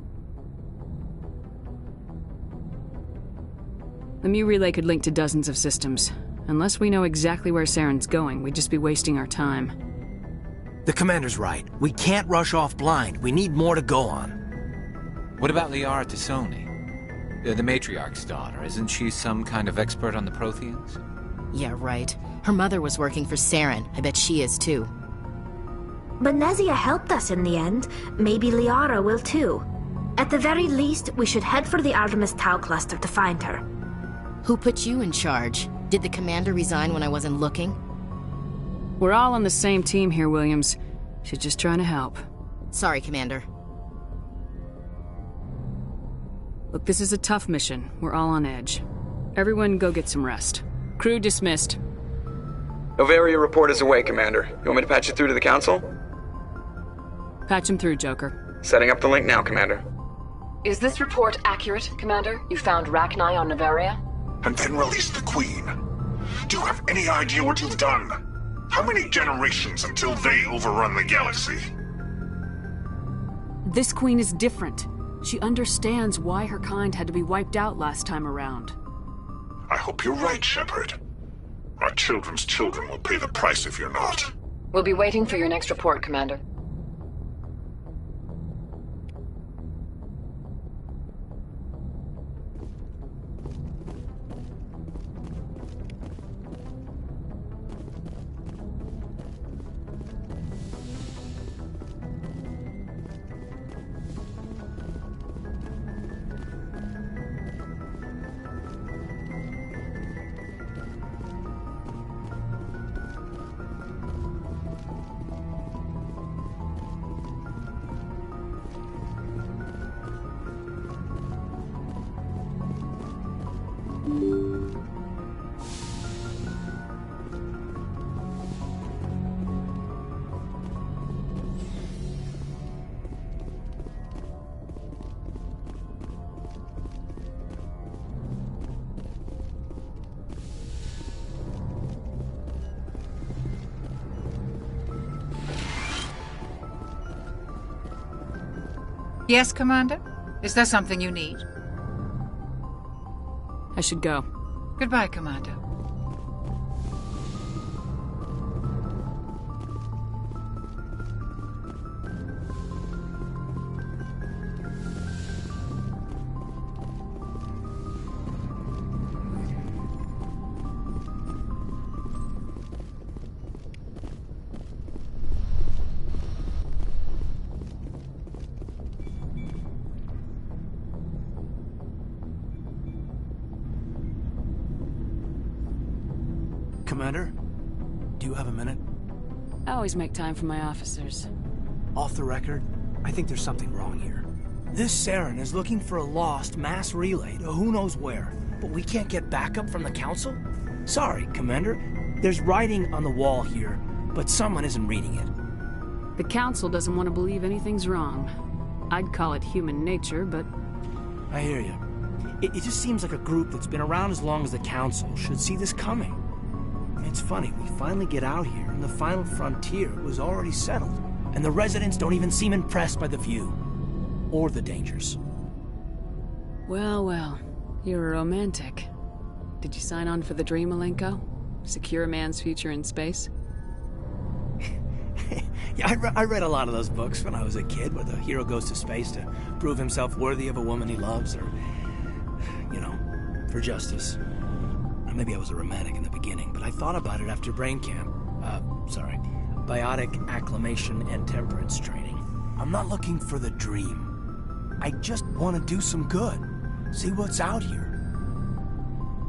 The Mu relay could link to dozens of systems. Unless we know exactly where Saren's going, we'd just be wasting our time. The Commander's right. We can't rush off blind. We need more to go on. What about Liara Tassoni? The matriarch's daughter. Isn't she some kind of expert on the Protheans? Yeah, right. Her mother was working for Saren. I bet she is too. But Nezia helped us in the end. Maybe Liara will too. At the very least, we should head for the Artemis Tau cluster to find her. Who put you in charge? Did the commander resign when I wasn't looking? We're all on the same team here, Williams. She's just trying to help. Sorry, Commander. Look, this is a tough mission. We're all on edge. Everyone go get some rest. Crew dismissed. Novaria report is away, Commander. You want me to patch it through to the Council? Patch him through, Joker. Setting up the link now, Commander. Is this report accurate, Commander? You found Rachni on Novaria? And then released the Queen. Do you have any idea what you've done? How many generations until they overrun the galaxy? This Queen is different. She understands why her kind had to be wiped out last time around. I hope you're right, Shepard. Our children's children will pay the price if you're not. We'll be waiting for your next report, Commander. Yes, Commander? Is there something you need? I should go. Goodbye, Commander. Commander, do you have a minute? I always make time for my officers. Off the record, I think there's something wrong here. This Saren is looking for a lost mass relay to who knows where, but we can't get backup from the Council? Sorry, Commander. There's writing on the wall here, but someone isn't reading it. The Council doesn't want to believe anything's wrong. I'd call it human nature, but... I hear you. It just seems like a group that's been around as long as the Council should see this coming. It's funny, we finally get out here, and the final frontier was already settled. And the residents don't even seem impressed by the view. Or the dangers. Well, well. You're a romantic. Did you sign on for the dream, Malenko? Secure a man's future in space? Yeah, I read a lot of those books when I was a kid, where the hero goes to space to prove himself worthy of a woman he loves, or... you know, for justice. Maybe I was a romantic in the beginning, but I thought about it after brain camp. Biotic acclimation and temperance training. I'm not looking for the dream. I just want to do some good. See what's out here.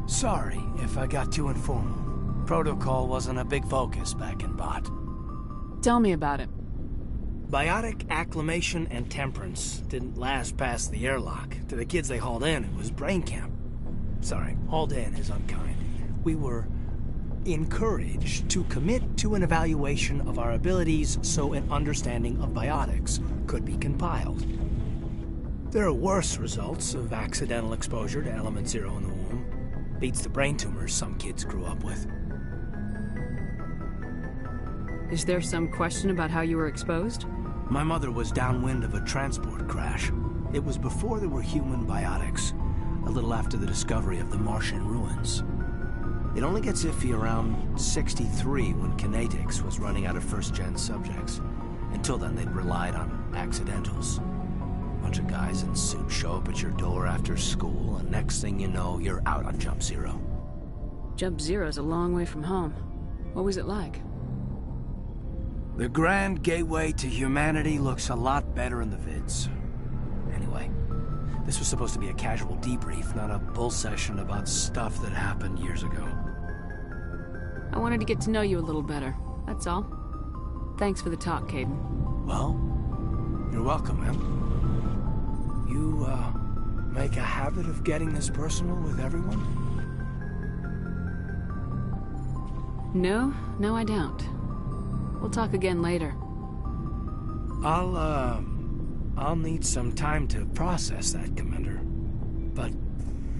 Sorry if I got too informal. Protocol wasn't a big focus back in Bot. Tell me about it. Biotic acclimation and temperance didn't last past the airlock. To the kids they hauled in, it was brain camp. Sorry, hauled in is unkind. We were encouraged to commit to an evaluation of our abilities so an understanding of biotics could be compiled. There are worse results of accidental exposure to element 0 in the womb. Beats the brain tumors some kids grew up with. Is there some question about how you were exposed? My mother was downwind of a transport crash. It was before there were human biotics. A little after the discovery of the Martian ruins. It only gets iffy around 63 when Kinetics was running out of first-gen subjects. Until then, they'd relied on accidentals. Bunch of guys in suits show up at your door after school, and next thing you know, you're out on Jump Zero. Jump Zero's a long way from home. What was it like? The grand gateway to humanity looks a lot better in the vids. Anyway, this was supposed to be a casual debrief, not a bull session about stuff that happened years ago. I wanted to get to know you a little better, that's all. Thanks for the talk, Caden. Well, you're welcome, man. You, make a habit of getting this personal with everyone? No, I don't. We'll talk again later. I'll need some time to process that, Commander. But,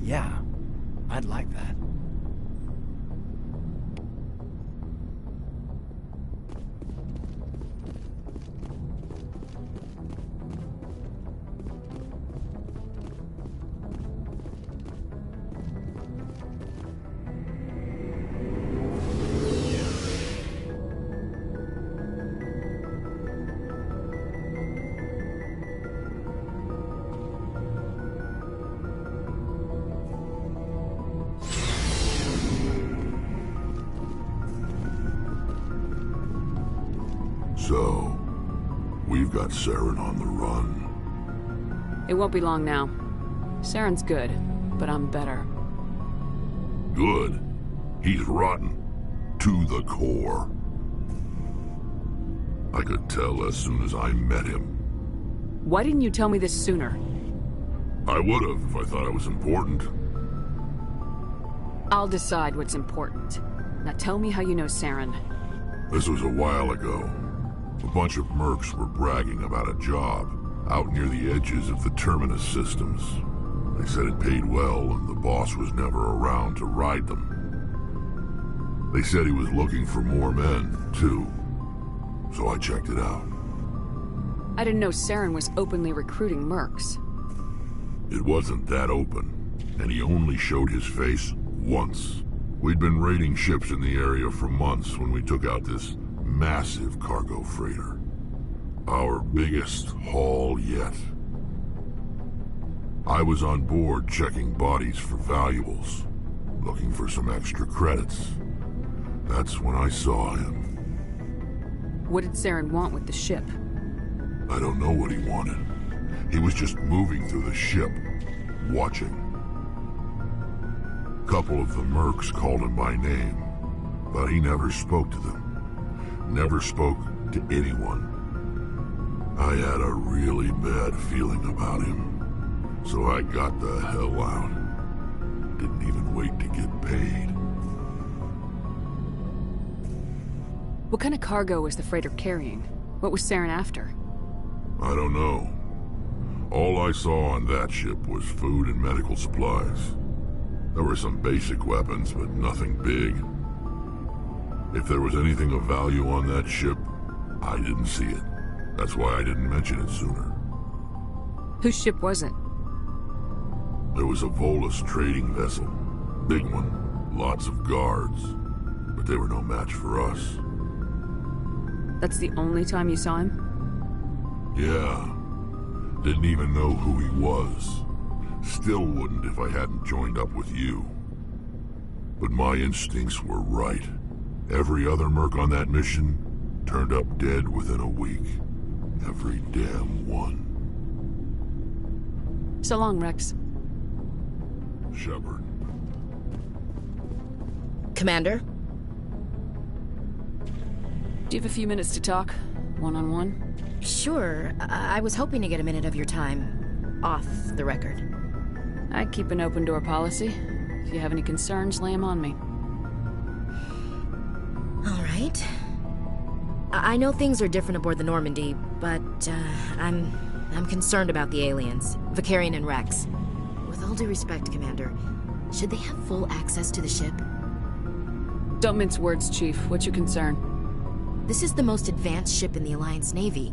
yeah, I'd like that. So, we've got Saren on the run. It won't be long now. Saren's good, but I'm better. Good? He's rotten. To the core. I could tell as soon as I met him. Why didn't you tell me this sooner? I would've if I thought it was important. I'll decide what's important. Now tell me how you know Saren. This was a while ago. A bunch of mercs were bragging about a job out near the edges of the Terminus systems. They said it paid well and the boss was never around to ride them. They said he was looking for more men, too. So I checked it out. I didn't know Saren was openly recruiting mercs. It wasn't that open, and he only showed his face once. We'd been raiding ships in the area for months when we took out this massive cargo freighter. Our biggest haul yet. I was on board checking bodies for valuables, looking for some extra credits. That's when I saw him. What did Saren want with the ship? I don't know what he wanted. He was just moving through the ship, watching. A couple of the mercs called him by name, but he never spoke to them. Never spoke to anyone. I had a really bad feeling about him, so I got the hell out. Didn't even wait to get paid. What kind of cargo was the freighter carrying? What was Saren after? I don't know. All I saw on that ship was food and medical supplies. There were some basic weapons, but nothing big. If there was anything of value on that ship, I didn't see it. That's why I didn't mention it sooner. Whose ship was it? There was a Volus trading vessel. Big one. Lots of guards. But they were no match for us. That's the only time you saw him? Yeah. Didn't even know who he was. Still wouldn't if I hadn't joined up with you. But my instincts were right. Every other merc on that mission turned up dead within a week. Every damn one. So long, Rex. Shepard. Commander? Do you have a few minutes to talk? One-on-one? Sure. I was hoping to get a minute of your time. Off the record. I keep an open-door policy. If you have any concerns, lay them on me. All right. I know things are different aboard the Normandy, but I'm concerned about the aliens, Vicarian and Rex. With all due respect, Commander, should they have full access to the ship? Don't mince words, Chief. What's your concern? This is the most advanced ship in the Alliance Navy.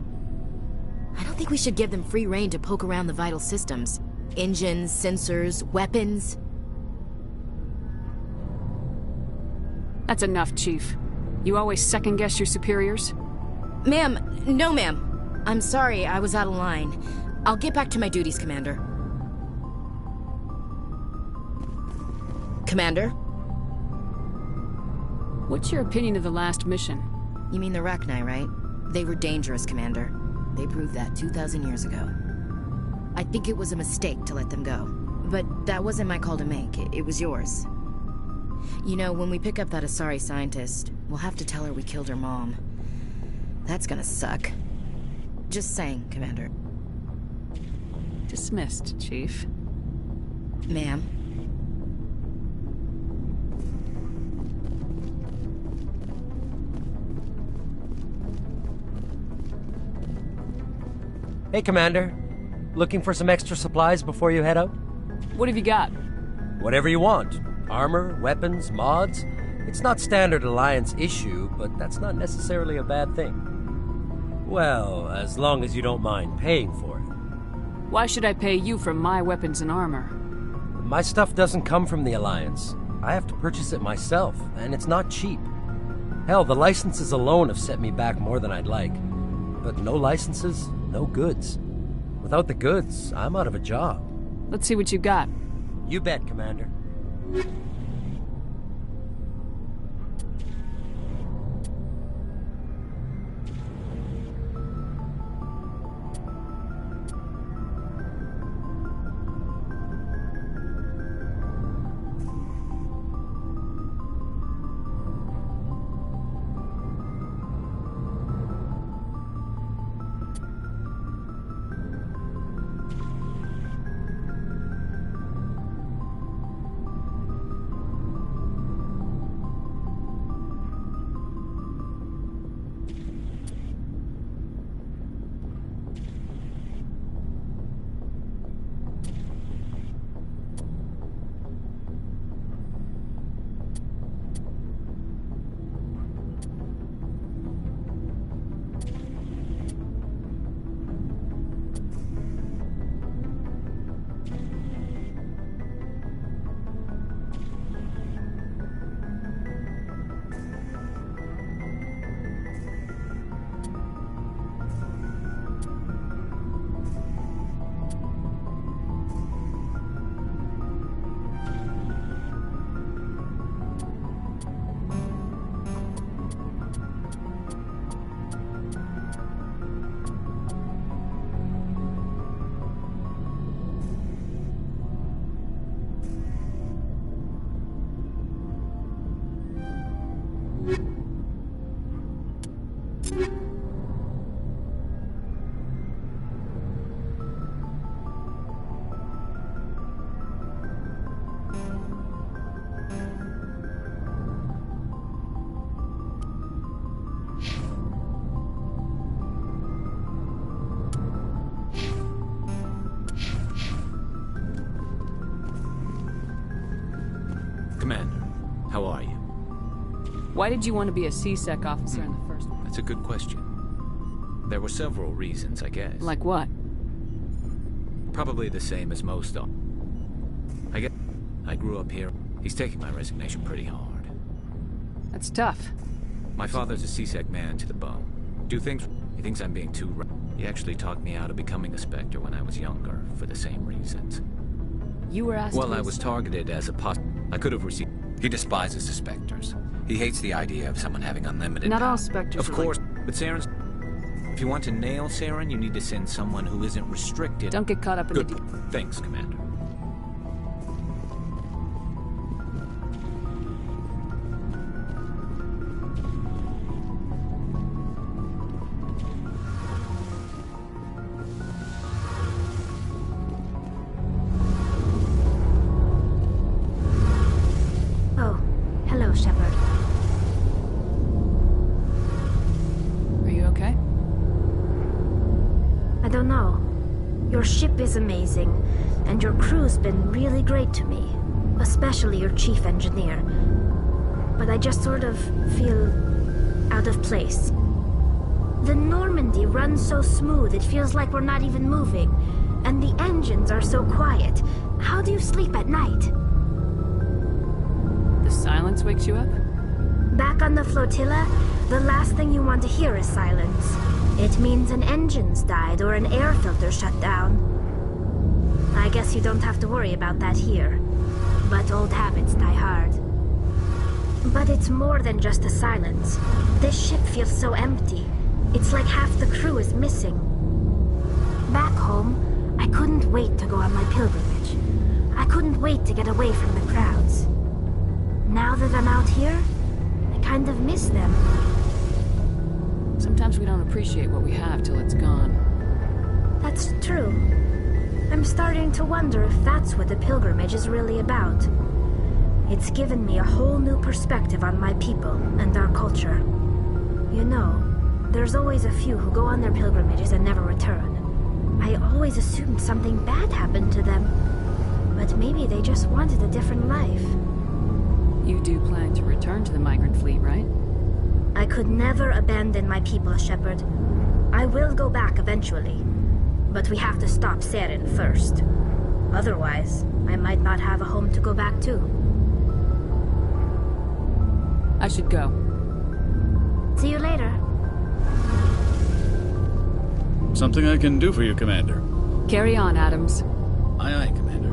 I don't think we should give them free rein to poke around the vital systems. Engines, sensors, weapons. That's enough, Chief. You always second-guess your superiors? Ma'am, no ma'am. I'm sorry, I was out of line. I'll get back to my duties, Commander. Commander? What's your opinion of the last mission? You mean the Rachni, right? They were dangerous, Commander. They proved that 2,000 years ago. I think it was a mistake to let them go. But that wasn't my call to make. It was yours. You know, when we pick up that Asari scientist, we'll have to tell her we killed her mom. That's gonna suck. Just saying, Commander. Dismissed, Chief. Ma'am. Hey, Commander. Looking for some extra supplies before you head out? What have you got? Whatever you want. Armor, weapons, mods. It's not standard Alliance issue, but that's not necessarily a bad thing. Well, as long as you don't mind paying for it. Why should I pay you for my weapons and armor? My stuff doesn't come from the Alliance. I have to purchase it myself, and it's not cheap. Hell, the licenses alone have set me back more than I'd like. But no licenses, no goods. Without the goods, I'm out of a job. Let's see what you got. You bet, Commander. Commander, how are you? Why did you want to be a C-Sec officer in the first place? That's a good question. There were several reasons, I guess. Like what? Probably the same as most of. I grew up here. He's taking my resignation pretty hard. That's tough. My father's a C-Sec man to the bone. He thinks I'm being too rough. He actually talked me out of becoming a Spectre when I was younger, for the same reasons. You were asked Well, I was targeted as a I could have received... He despises the Spectres. He hates the idea of someone having unlimited Not power. all Spectres Of course, but Saren's... If you want to nail Saren, you need to send someone who isn't restricted. Don't get caught up in Good. Thanks, Commander. Oh, hello, Shepard. Are you okay? I don't know. Your ship is amazing, and your crew's been really great to me, especially your chief engineer. But I just sort of feel out of place. The Normandy runs so smooth it feels like we're not even moving, and the engines are so quiet. How do you sleep at night? The silence wakes you up? Back on the flotilla, The last thing you want to hear is silence. It means an engine's died or an air filter shut down. I guess you don't have to worry about that here. But old habits die hard. But it's more than just the silence. This ship feels so empty. It's like half the crew is missing. Back home, I couldn't wait to go on my pilgrimage. I couldn't wait to get away from the crowds. Now that I'm out here, I kind of miss them. Sometimes we don't appreciate what we have till it's gone. That's true. I'm starting to wonder if that's what the pilgrimage is really about. It's given me a whole new perspective on my people and our culture. You know, there's always a few who go on their pilgrimages and never return. I always assumed something bad happened to them. But maybe they just wanted a different life. You do plan to return to the migrant fleet, right? I could never abandon my people, Shepard. I will go back eventually. But we have to stop Saren first. Otherwise, I might not have a home to go back to. I should go. See you later. Something I can do for you, Commander. Carry on, Adams. Aye, aye, Commander.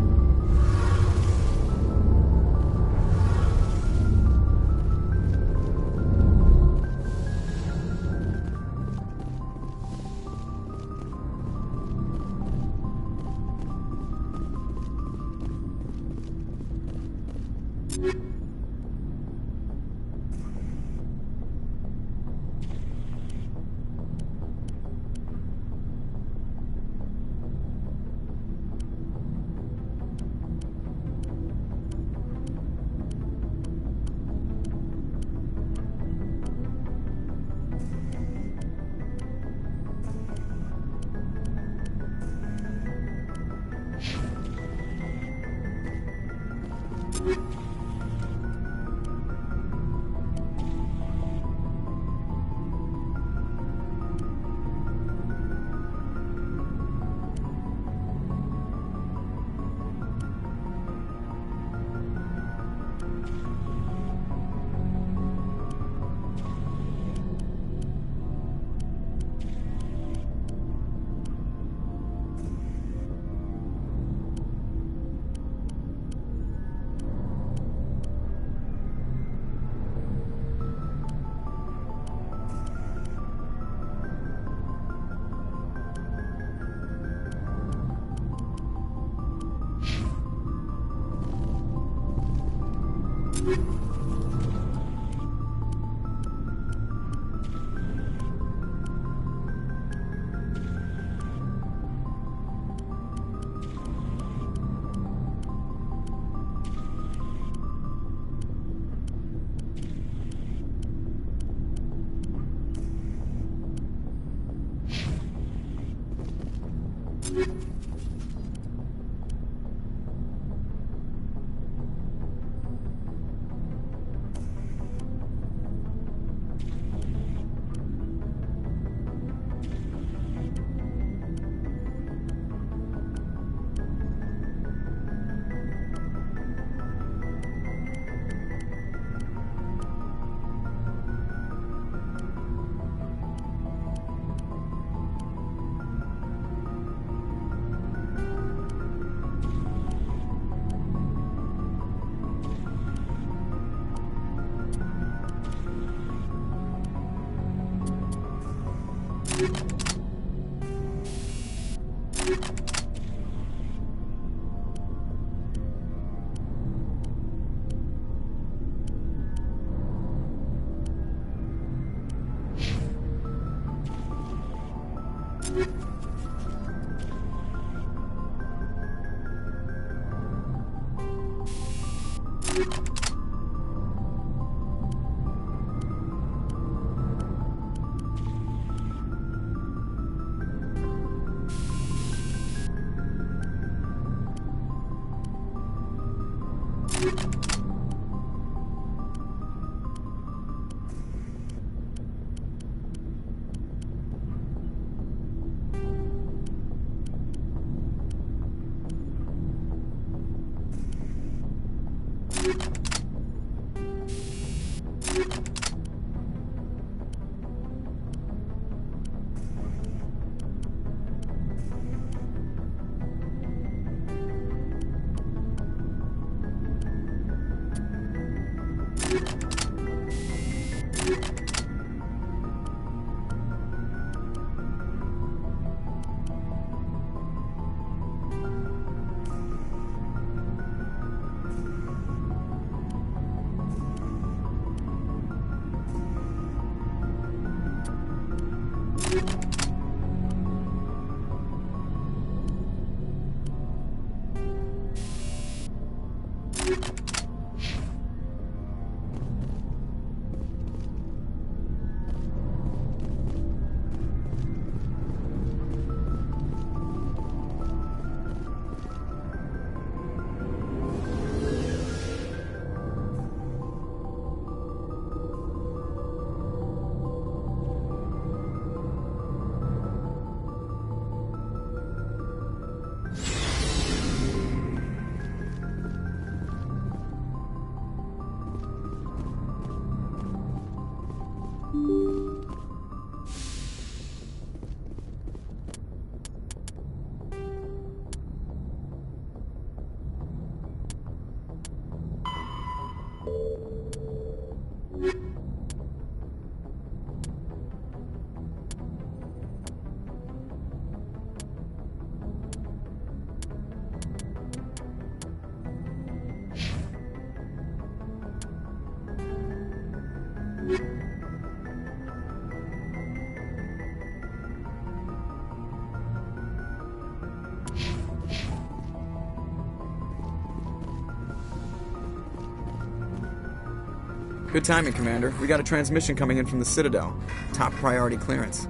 Good timing, Commander. We got a transmission coming in from the Citadel. Top priority clearance.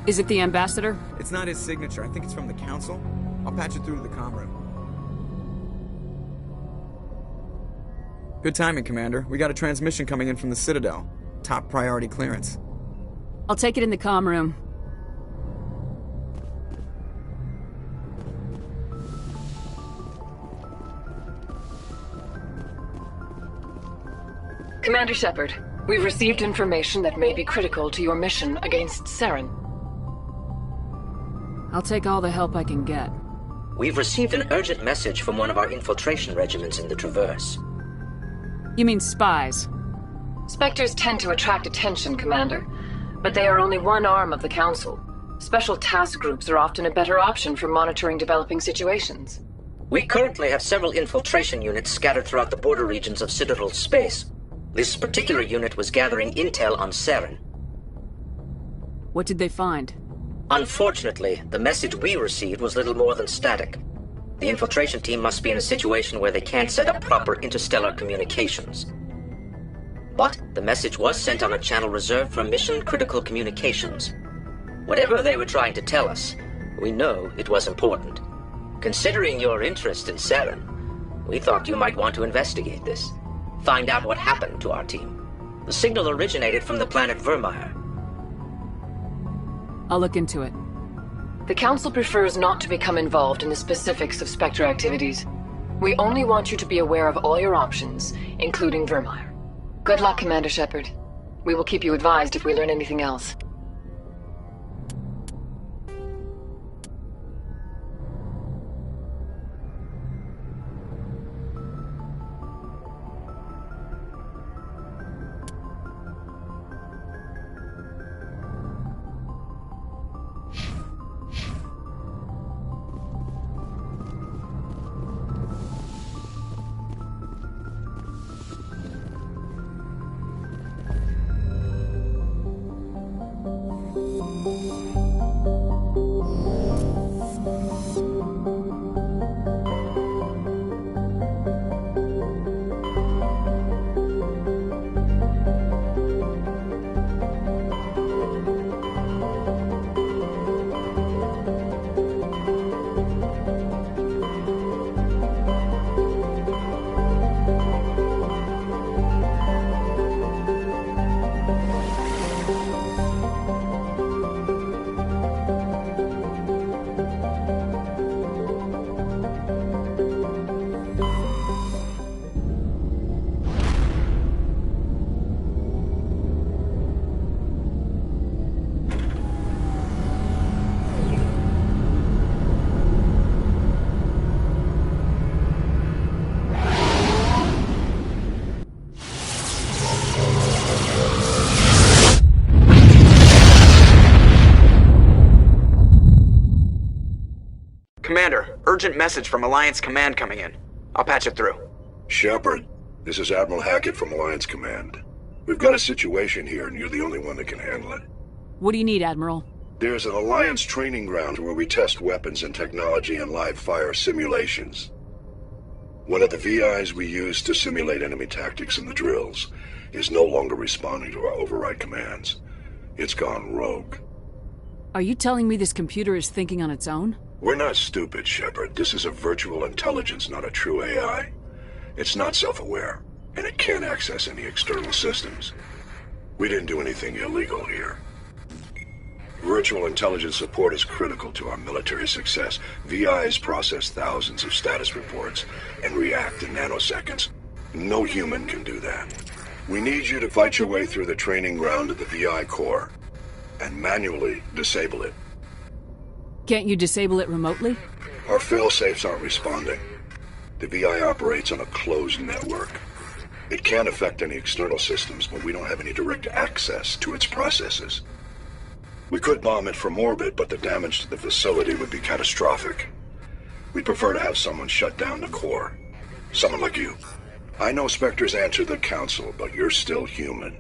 Is it the ambassador? It's not his signature. I think it's from the Council. I'll patch it through to the comm room. Good timing, Commander. We got a transmission coming in from the Citadel. Top priority clearance. I'll take it in the comm room. Commander Shepard, we've received information that may be critical to your mission against Saren. I'll take all the help I can get. We've received an urgent message from one of our infiltration regiments in the Traverse. You mean spies? Spectres tend to attract attention, Commander, but they are only one arm of the Council. Special task groups are often a better option for monitoring developing situations. We currently have several infiltration units scattered throughout the border regions of Citadel space. This particular unit was gathering intel on Saren. What did they find? Unfortunately, the message we received was little more than static. The infiltration team must be in a situation where they can't set up proper interstellar communications. But the message was sent on a channel reserved for mission-critical communications. Whatever they were trying to tell us, we know it was important. Considering your interest in Saren, we thought you might want to investigate this. Find out what happened to our team. The signal originated from the planet Vermeer. I'll look into it. The Council prefers not to become involved in the specifics of Spectre activities. We only want you to be aware of all your options, including Vermeer. Good luck, Commander Shepard. We will keep you advised if we learn anything else. Commander, urgent message from Alliance Command coming in. I'll patch it through. Shepard, this is Admiral Hackett from Alliance Command. We've got a situation here and you're the only one that can handle it. What do you need, Admiral? There's an Alliance training ground where we test weapons and technology in live fire simulations. One of the VIs we use to simulate enemy tactics in the drills is no longer responding to our override commands. It's gone rogue. Are you telling me this computer is thinking on its own? We're not stupid, Shepard. This is a virtual intelligence, not a true AI. It's not self-aware, and it can't access any external systems. We didn't do anything illegal here. Virtual intelligence support is critical to our military success. VIs process thousands of status reports and react in nanoseconds. No human can do that. We need you to fight your way through the training ground of the VI core and manually disable it. Can't you disable it remotely? Our failsafes aren't responding. The VI operates on a closed network. It can't affect any external systems, but we don't have any direct access to its processes. We could bomb it from orbit, but the damage to the facility would be catastrophic. We'd prefer to have someone shut down the core. Someone like you. I know Spectres answer the Council, but you're still human.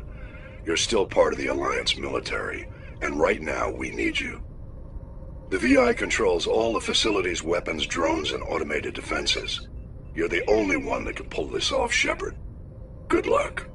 You're still part of the Alliance military, and right now we need you. The VI controls all the facility's weapons, drones, and automated defenses. You're the only one that can pull this off, Shepard. Good luck.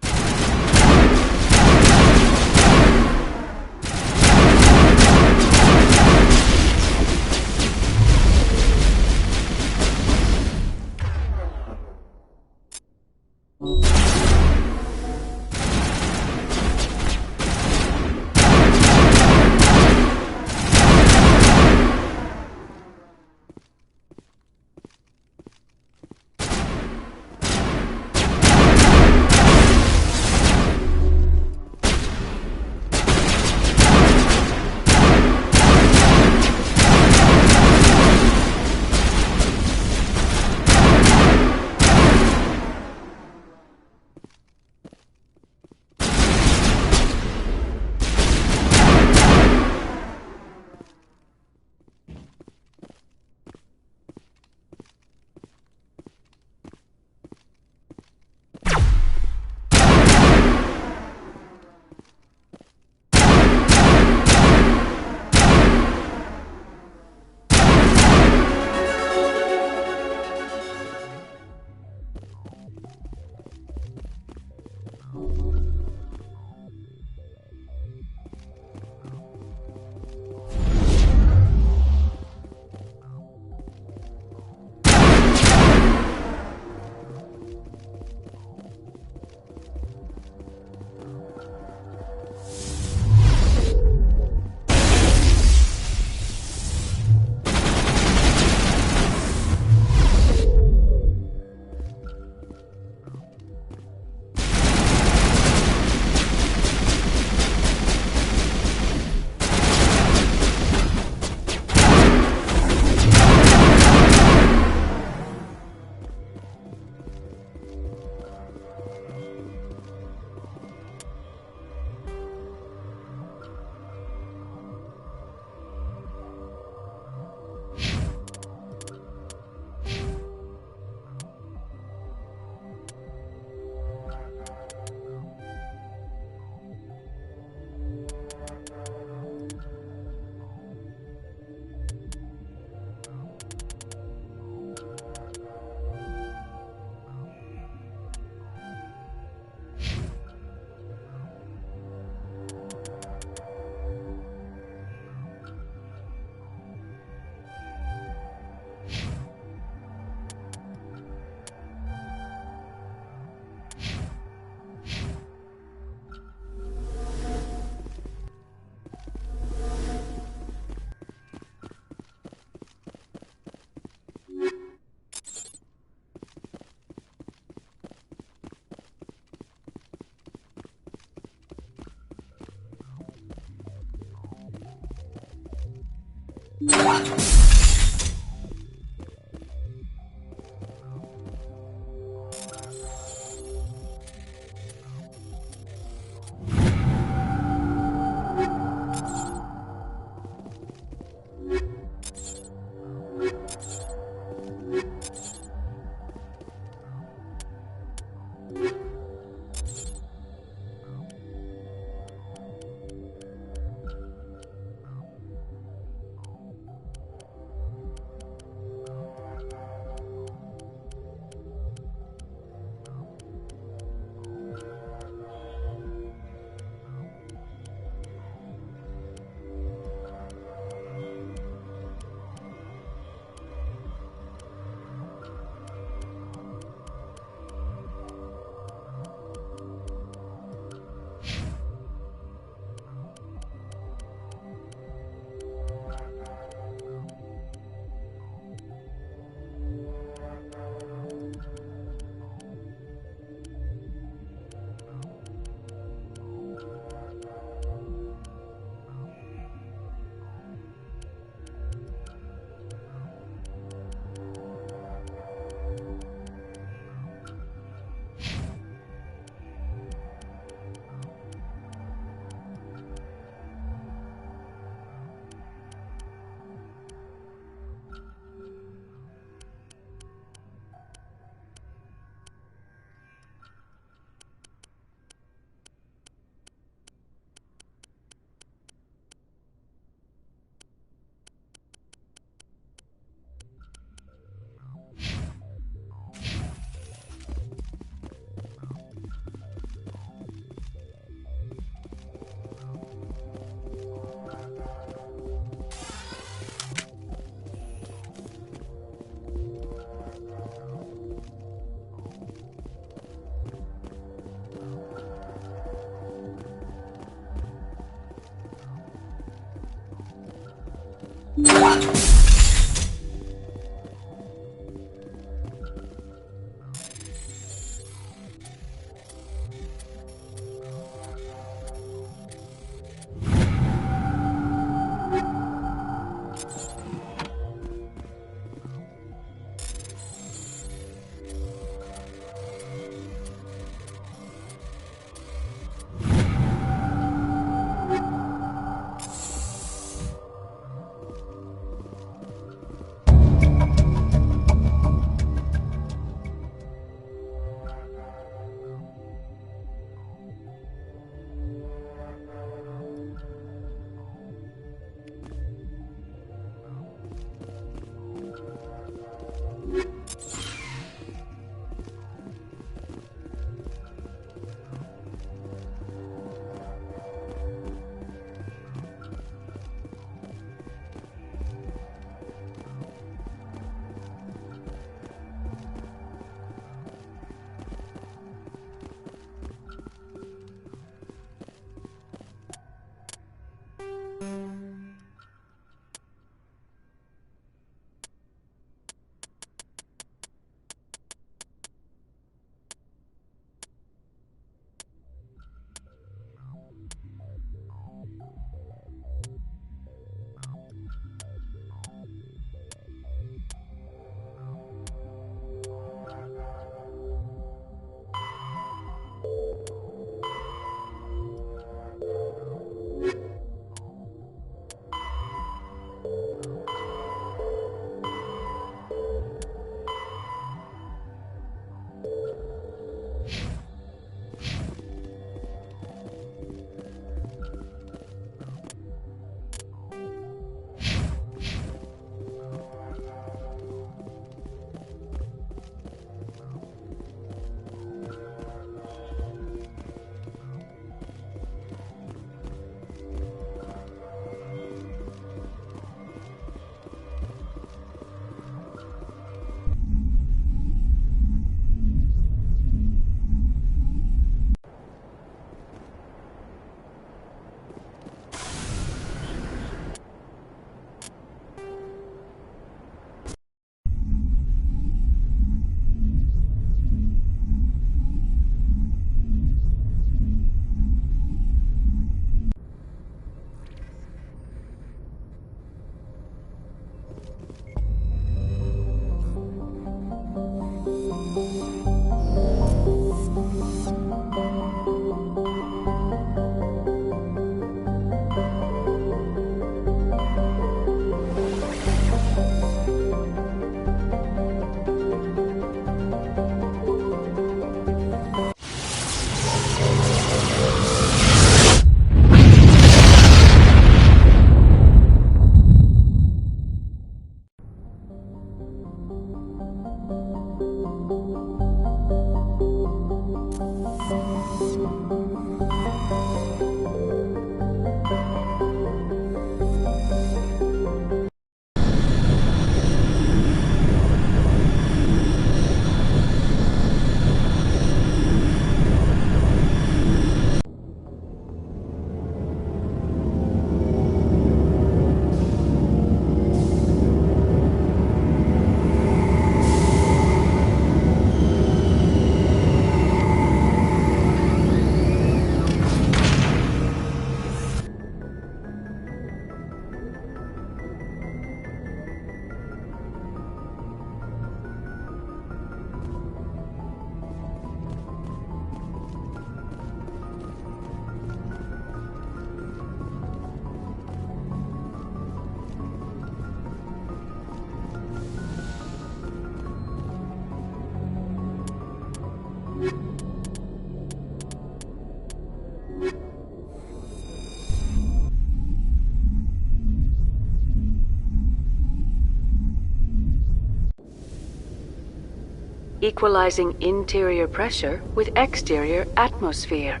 Equalizing interior pressure with exterior atmosphere.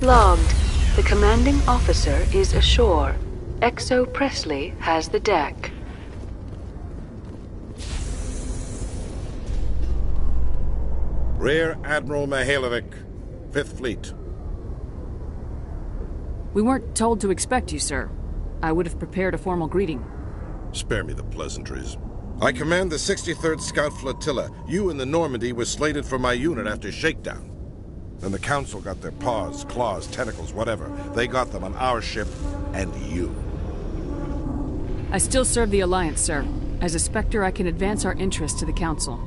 Logged. The commanding officer is ashore. Exo Presley has the deck. Rear Admiral Mihailovic, 5th Fleet. We weren't told to expect you, sir. I would have prepared a formal greeting. Spare me the pleasantries. I command the 63rd Scout Flotilla. You and the Normandy were slated for my unit after shakedown. Then the Council got their paws, claws, tentacles, whatever. They got them on our ship, and you. I still serve the Alliance, sir. As a Spectre, I can advance our interests to the Council.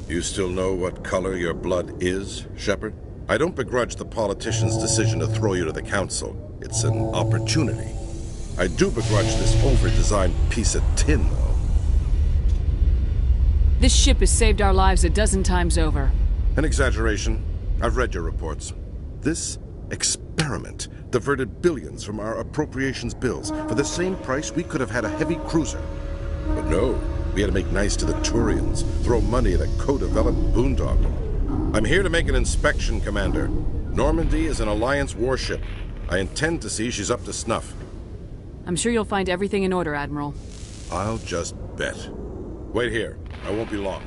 You still know what color your blood is, Shepard? I don't begrudge the politician's decision to throw you to the Council. It's an opportunity. I do begrudge this over-designed piece of tin, though. This ship has saved our lives a dozen times over. An exaggeration. I've read your reports. This experiment diverted billions from our appropriations bills. For the same price, we could have had a heavy cruiser. But no, we had to make nice to the Turians, throw money at a co-developed boondoggle. I'm here to make an inspection, Commander. Normandy is an Alliance warship. I intend to see she's up to snuff. I'm sure you'll find everything in order, Admiral. I'll just bet. Wait here. I won't be long.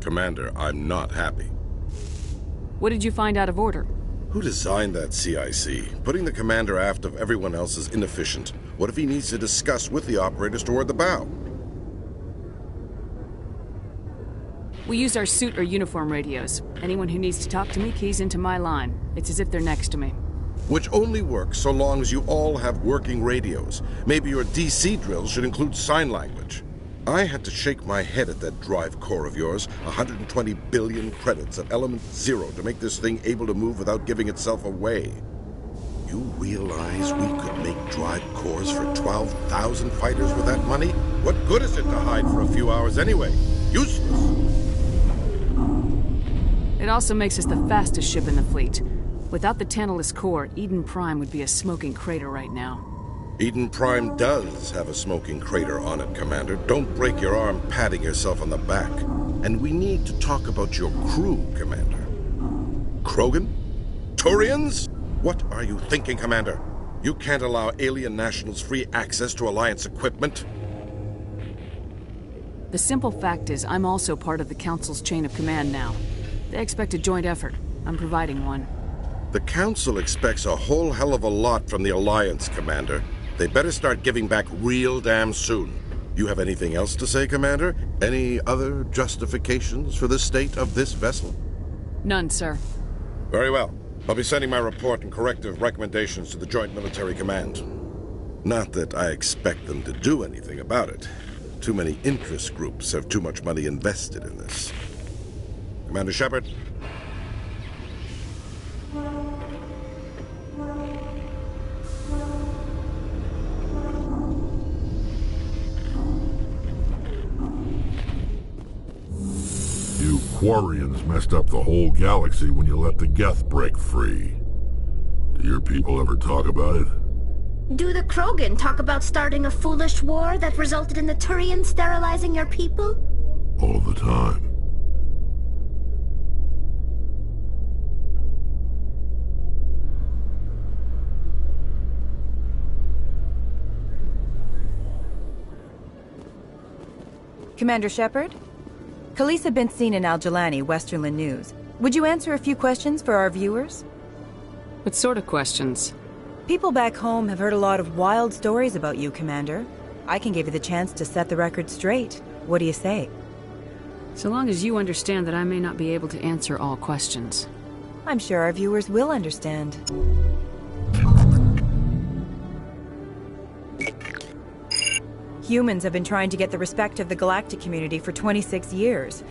Commander, I'm not happy. What did you find out of order? Who designed that CIC? Putting the commander aft of everyone else is inefficient. What if he needs to discuss with the operators toward the bow? We use our suit or uniform radios. Anyone who needs to talk to me keys into my line. It's as if they're next to me. Which only works so long as you all have working radios. Maybe your DC drills should include sign language. I had to shake my head at that drive core of yours. 120 billion credits at element 0 to make this thing able to move without giving itself away. You realize we could make drive cores for 12,000 fighters with that money? What good is it to hide for a few hours anyway? Useless! It also makes us the fastest ship in the fleet. Without the Tantalus core, Eden Prime would be a smoking crater right now. Eden Prime does have a smoking crater on it, Commander. Don't break your arm patting yourself on the back. And we need to talk about your crew, Commander. Krogan? Turians? What are you thinking, Commander? You can't allow alien nationals free access to Alliance equipment? The simple fact is, I'm also part of the Council's chain of command now. They expect a joint effort. I'm providing one. The Council expects a whole hell of a lot from the Alliance, Commander. They better start giving back real damn soon. You have anything else to say, Commander? Any other justifications for the state of this vessel? None, sir. Very well. I'll be sending my report and corrective recommendations to the Joint Military Command. Not that I expect them to do anything about it. Too many interest groups have too much money invested in this. Commander Shepard. You Quarians messed up the whole galaxy when you let the Geth break free. Do your people ever talk about it? Do the Krogan talk about starting a foolish war that resulted in the Turians sterilizing your people? All the time. Commander Shepard? Khaleesa been seen in Al-Jalani, Westerland News. Would you answer a few questions for our viewers? What sort of questions? People back home have heard a lot of wild stories about you, Commander. I can give you the chance to set the record straight. What do you say? So long as you understand that I may not be able to answer all questions. I'm sure our viewers will understand. Humans have been trying to get the respect of the galactic community for 26 years.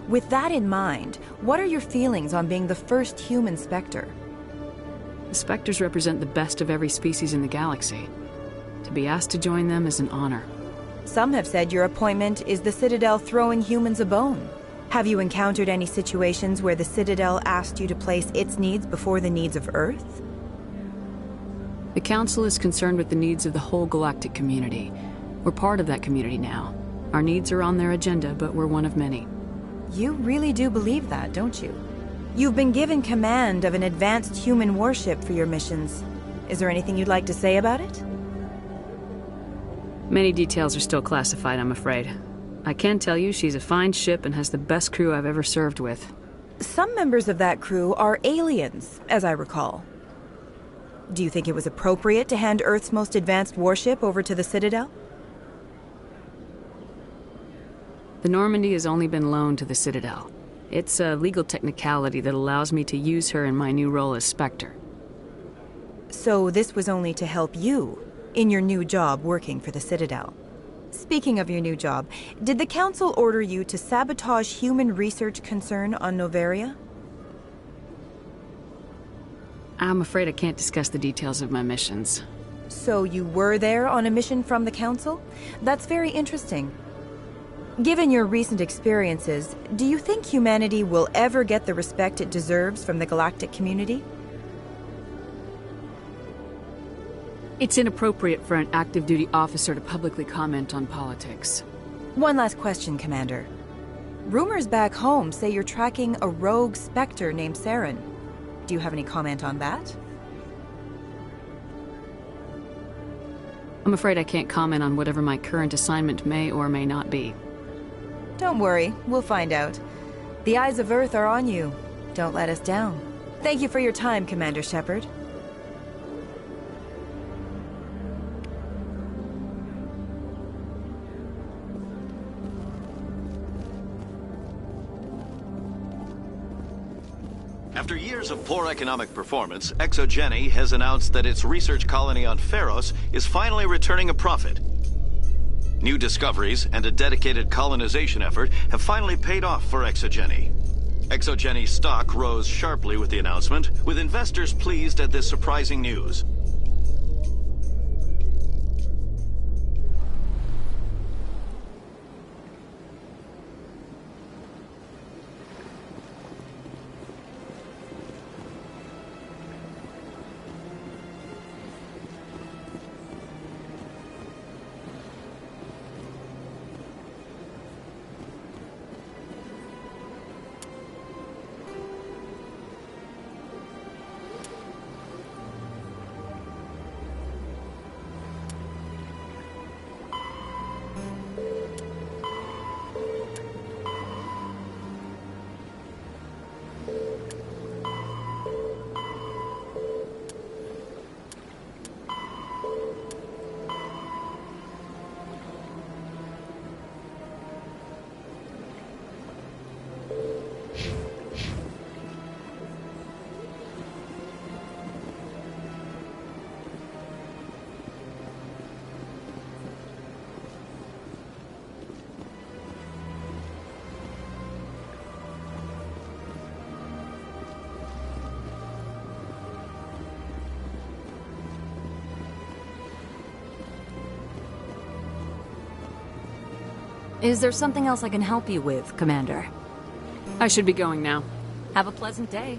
With that in mind, what are your feelings on being the first human Spectre? The Spectres represent the best of every species in the galaxy. To be asked to join them is an honor. Some have said your appointment is the Citadel throwing humans a bone. Have you encountered any situations where the Citadel asked you to place its needs before the needs of Earth? The Council is concerned with the needs of the whole galactic community. We're part of that community now. Our needs are on their agenda, but we're one of many. You really do believe that, don't you? You've been given command of an advanced human warship for your missions. Is there anything you'd like to say about it? Many details are still classified, I'm afraid. I can tell you she's a fine ship and has the best crew I've ever served with. Some members of that crew are aliens, as I recall. Do you think it was appropriate to hand Earth's most advanced warship over to the Citadel? The Normandy has only been loaned to the Citadel. It's a legal technicality that allows me to use her in my new role as Spectre. So this was only to help you in your new job working for the Citadel. Speaking of your new job, did the Council order you to sabotage human research concern on Noveria? I'm afraid I can't discuss the details of my missions. So you were there on a mission from the Council? That's very interesting. Given your recent experiences, do you think humanity will ever get the respect it deserves from the galactic community? It's inappropriate for an active duty officer to publicly comment on politics. One last question, Commander. Rumors back home say you're tracking a rogue Spectre named Saren. Do you have any comment on that? I'm afraid I can't comment on whatever my current assignment may or may not be. Don't worry, we'll find out. The eyes of Earth are on you. Don't let us down. Thank you for your time, Commander Shepard. After years of poor economic performance, ExoGeni has announced that its research colony on Pharos is finally returning a profit. New discoveries and a dedicated colonization effort have finally paid off for ExoGeni. ExoGeni's stock rose sharply with the announcement, with investors pleased at this surprising news. Is there something else I can help you with, Commander? I should be going now. Have a pleasant day.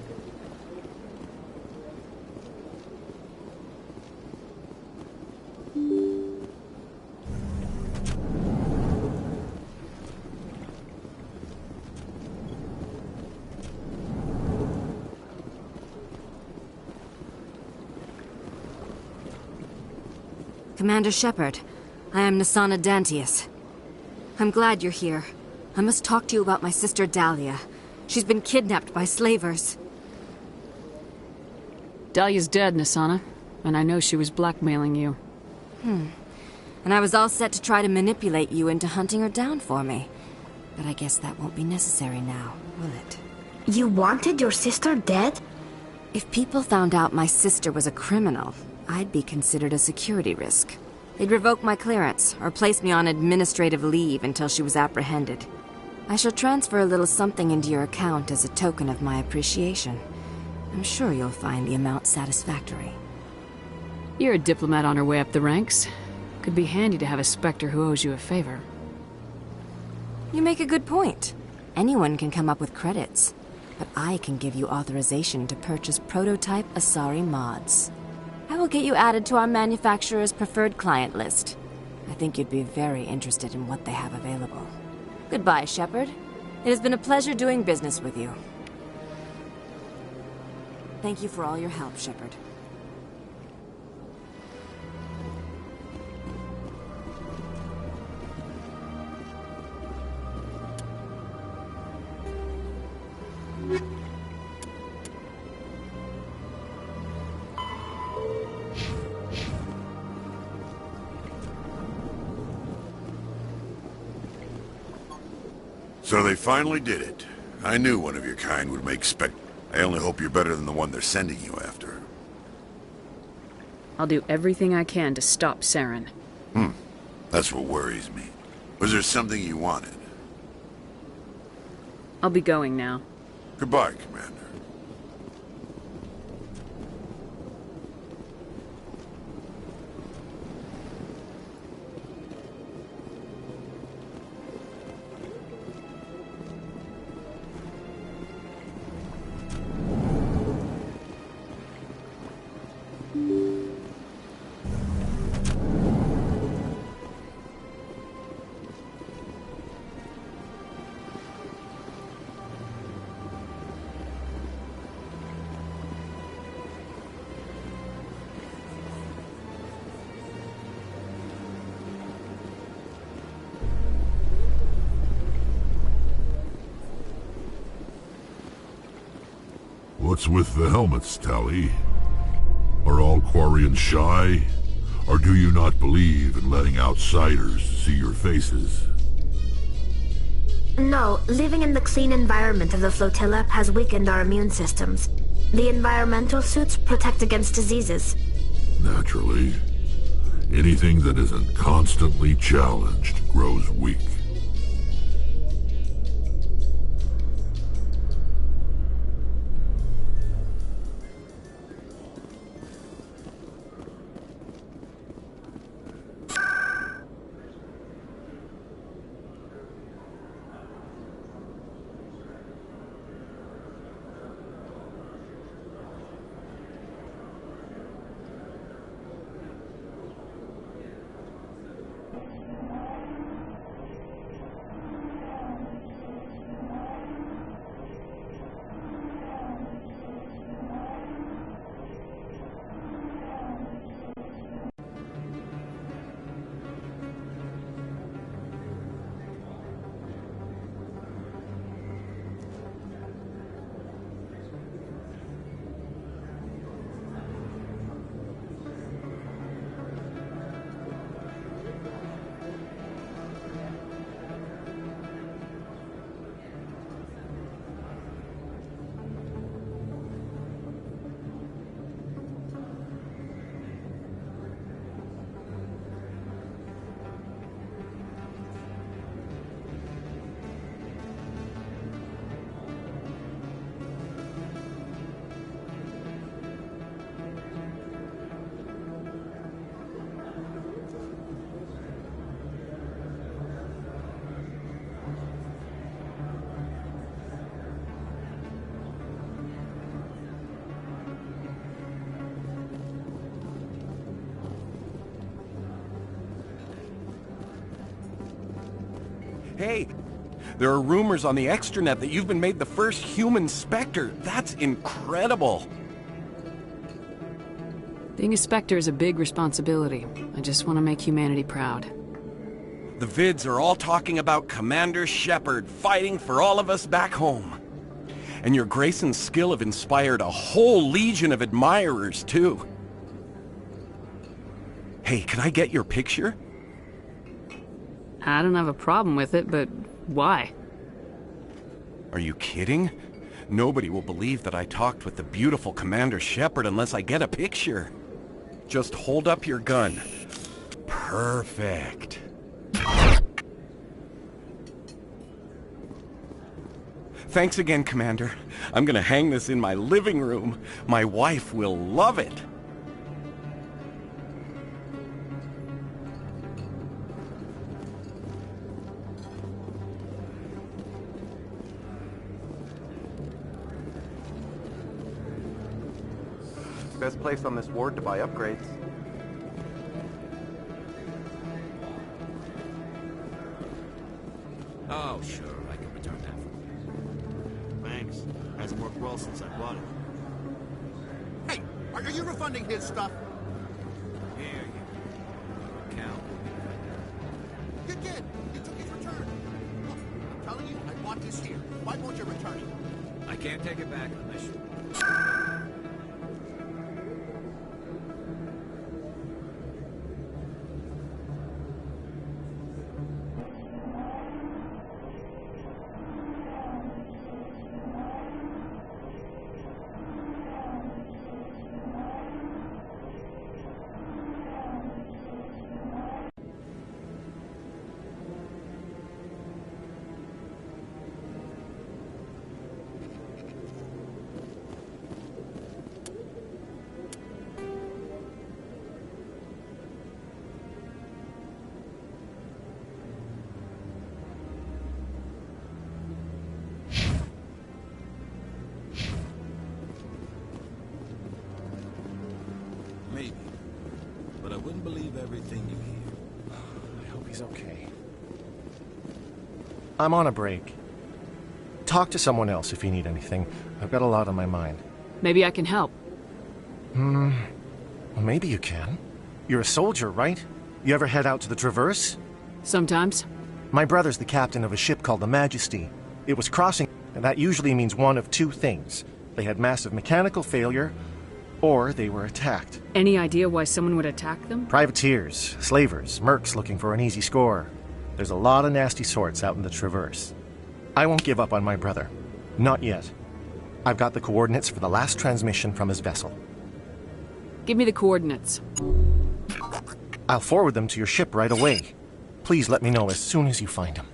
Commander Shepard, I am Nasana Dantius. I'm glad you're here. I must talk to you about my sister Dahlia. She's been kidnapped by slavers. Dahlia's dead, Nasana, and I know she was blackmailing you. And I was all set to try to manipulate you into hunting her down for me. But I guess that won't be necessary now, will it? You wanted your sister dead? If people found out my sister was a criminal, I'd be considered a security risk. They'd revoke my clearance, or place me on administrative leave until she was apprehended. I shall transfer a little something into your account as a token of my appreciation. I'm sure you'll find the amount satisfactory. You're a diplomat on her way up the ranks. Could be handy to have a Spectre who owes you a favor. You make a good point. Anyone can come up with credits, but I can give you authorization to purchase prototype Asari mods. I will get you added to our manufacturer's preferred client list. I think you'd be very interested in what they have available. Goodbye, Shepard. It has been a pleasure doing business with you. Thank you for all your help, Shepard. So they finally did it. I knew one of your kind would make I only hope you're better than the one they're sending you after. I'll do everything I can to stop Saren. That's what worries me. Was there something you wanted? I'll be going now. Goodbye, Commander. What's with the helmets, Tally? Are all Quarians shy? Or do you not believe in letting outsiders see your faces? No, living in the clean environment of the flotilla has weakened our immune systems. The environmental suits protect against diseases. Naturally. Anything that isn't constantly challenged grows weak. Hey, there are rumors on the extranet that you've been made the first human Spectre. That's incredible. Being a Spectre is a big responsibility. I just want to make humanity proud. The vids are all talking about Commander Shepard fighting for all of us back home. And your grace and skill have inspired a whole legion of admirers, too. Hey, can I get your picture? I don't have a problem with it, but why? Are you kidding? Nobody will believe that I talked with the beautiful Commander Shepard unless I get a picture. Just hold up your gun. Perfect. Thanks again, Commander. I'm gonna hang this in my living room. My wife will love it. Best place on this ward to buy upgrades. Oh, sure, I can return that. Thanks. Hasn't worked well since I bought it. Hey, are you refunding his stuff? Here, count. You did. You took his return. Look, I'm telling you, I want this here. Why won't you return it? I can't take it back unless you... Wouldn't believe everything you hear. I hope he's okay. I'm on a break. Talk to someone else if you need anything. I've got a lot on my mind. Maybe I can help. Well, maybe you can. You're a soldier, right? You ever head out to the Traverse? Sometimes. My brother's the captain of a ship called the Majesty. It was crossing, and that usually means one of two things. They had massive mechanical failure, or they were attacked. Any idea why someone would attack them? Privateers, slavers, mercs looking for an easy score. There's a lot of nasty sorts out in the Traverse. I won't give up on my brother. Not yet. I've got the coordinates for the last transmission from his vessel. Give me the coordinates. I'll forward them to your ship right away. Please let me know as soon as you find him.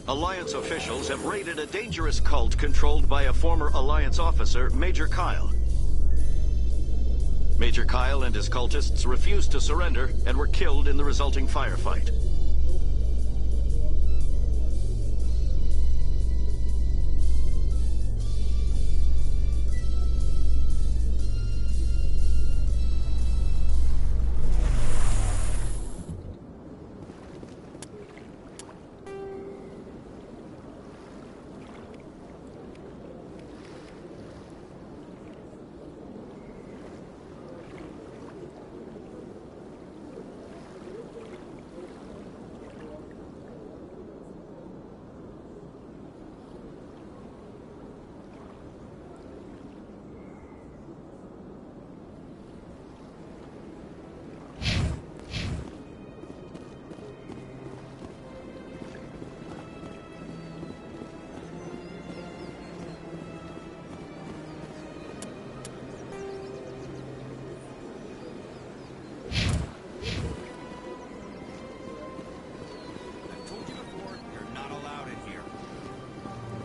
Alliance officials have raided a dangerous cult controlled by a former Alliance officer, Major Kyle. Major Kyle and his cultists refused to surrender and were killed in the resulting firefight.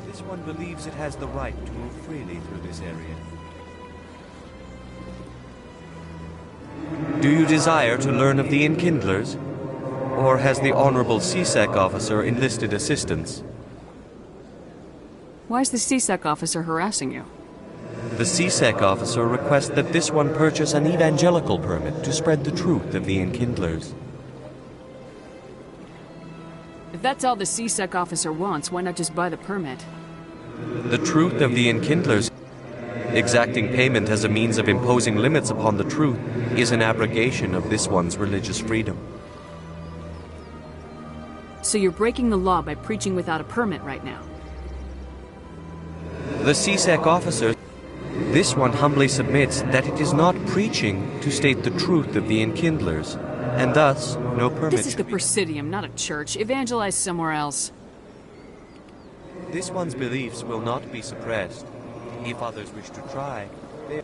This one believes it has the right to move freely through this area. Do you desire to learn of the Enkindlers? Or has the Honorable CSEC officer enlisted assistance? Why is the CSEC officer harassing you? The CSEC officer requests that this one purchase an evangelical permit to spread the truth of the Enkindlers. If that's all the CSEC officer wants, why not just buy the permit? The truth of the Enkindlers, exacting payment as a means of imposing limits upon the truth, is an abrogation of this one's religious freedom. So you're breaking the law by preaching without a permit right now? The CSEC officer, this one humbly submits that it is not preaching to state the truth of the Enkindlers, and thus no permit. This is the Presidium, not a church. Evangelize somewhere else. This one's beliefs will not be suppressed. If others wish to try, they...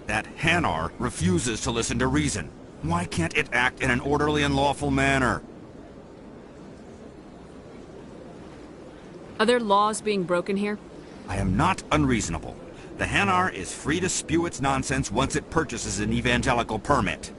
That Hanar refuses to listen to reason. Why can't it act in an orderly and lawful manner? Are there laws being broken here? I am not unreasonable. The Hanar is free to spew its nonsense once it purchases an evangelical permit.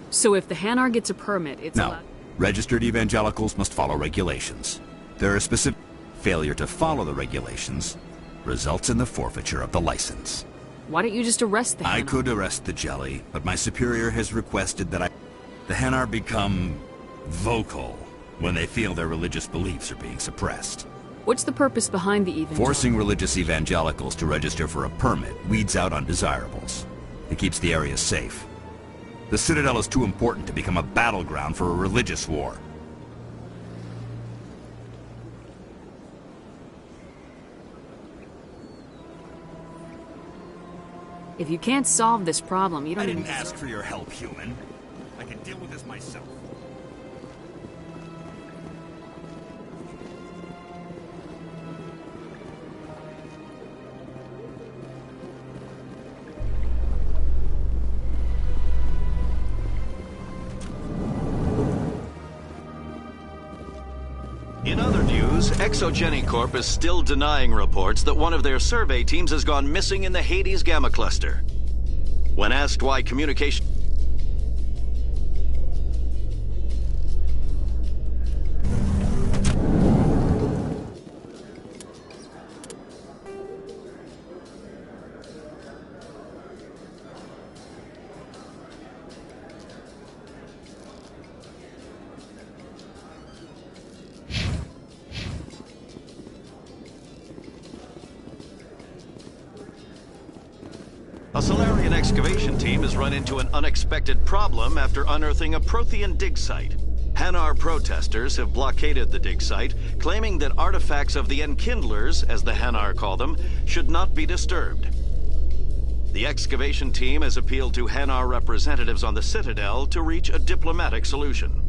So if the Hanar gets a permit, it's No. allowed... Registered evangelicals must follow regulations. There are specific... Failure to follow the regulations results in the forfeiture of the license. Why don't you just arrest the Hanar? I could arrest the jelly, but my superior has requested that the Hanar become vocal when they feel their religious beliefs are being suppressed. What's the purpose behind the evangelicals? Forcing religious evangelicals to register for a permit weeds out undesirables. It keeps the area safe. The Citadel is too important to become a battleground for a religious war. If you can't solve this problem, you don't I even... didn't ask for your help, human. I can deal with this myself. news, Exogeny Corp is still denying reports that one of their survey teams has gone missing in the Hades Gamma Cluster. When asked why communication... A Solarian excavation team has run into an unexpected problem after unearthing a Prothean dig site. Hanar protesters have blockaded the dig site, claiming that artifacts of the Enkindlers, as the Hanar call them, should not be disturbed. The excavation team has appealed to Hanar representatives on the Citadel to reach a diplomatic solution.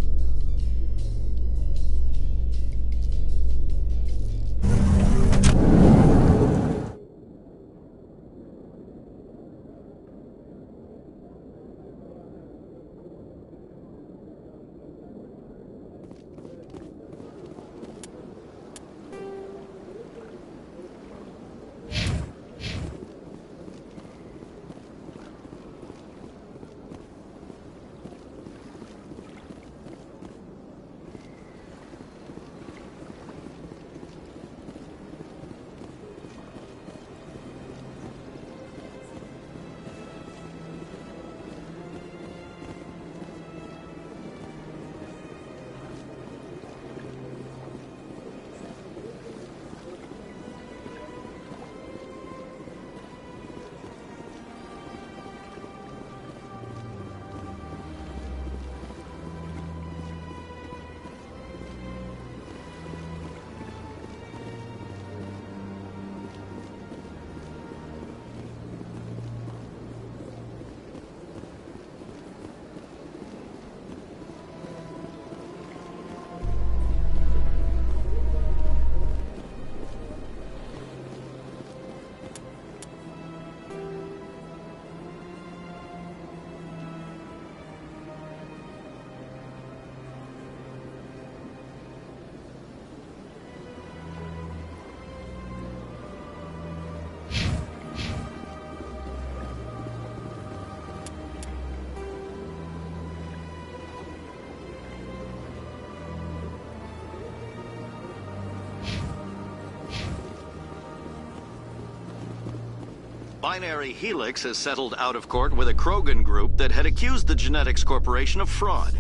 Binary Helix has settled out of court with a Krogan group that had accused the Genetics Corporation of fraud.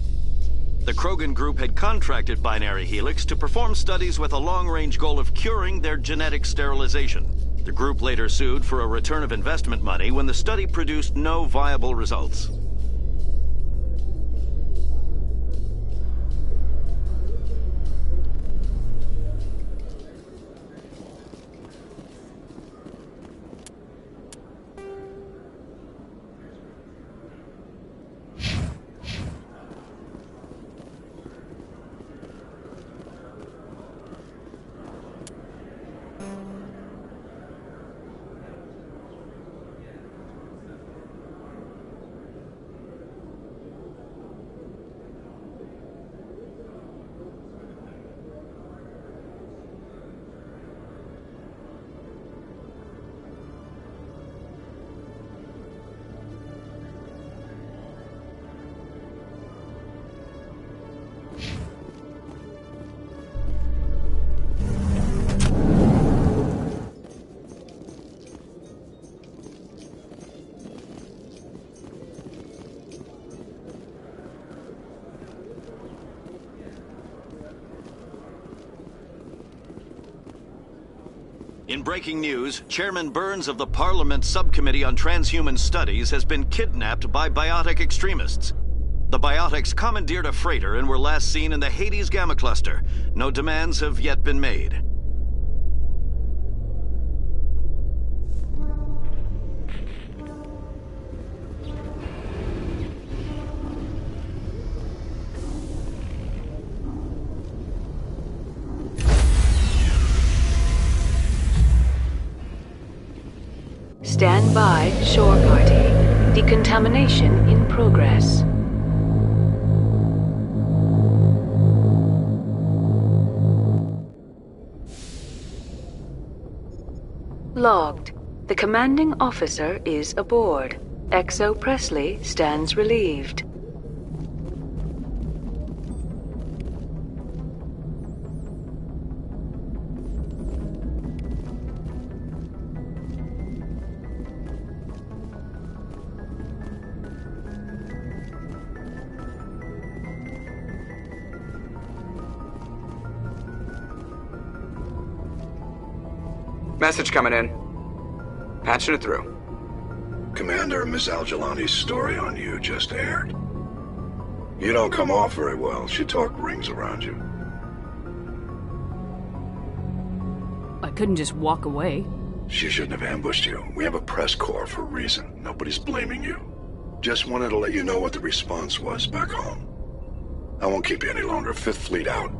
The Krogan group had contracted Binary Helix to perform studies with a long-range goal of curing their genetic sterilization. The group later sued for a return of investment money when the study produced no viable results. In breaking news, Chairman Burns of the Parliament Subcommittee on Transhuman Studies has been kidnapped by biotic extremists. The biotics commandeered a freighter and were last seen in the Hades Gamma Cluster. No demands have yet been made. Stand by, shore party. Decontamination in progress. Logged. The commanding officer is aboard. XO Presley stands relieved. Message coming in. Patching it through. Commander, Ms. Al-Jalani's story on you just aired. You don't come off very well. She talk rings around you. I couldn't just walk away. She shouldn't have ambushed you. We have a press corps for a reason. Nobody's blaming you. Just wanted to let you know what the response was back home. I won't keep you any longer. Fifth Fleet out.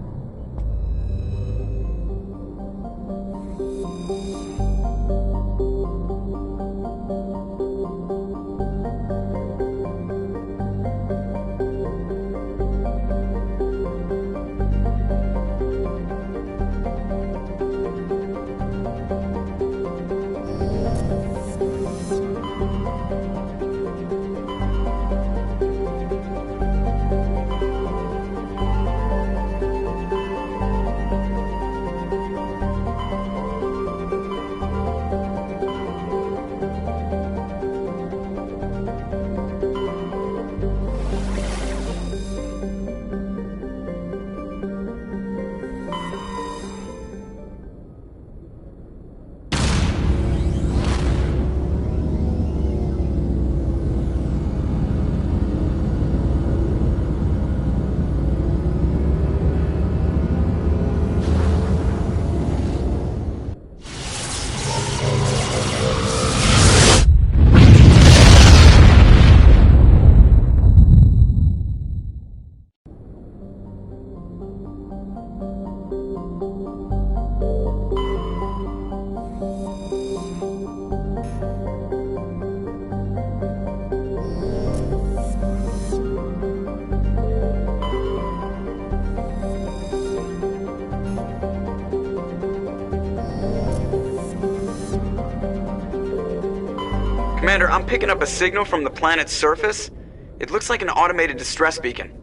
Commander, I'm picking up a signal from the planet's surface. It looks like an automated distress beacon.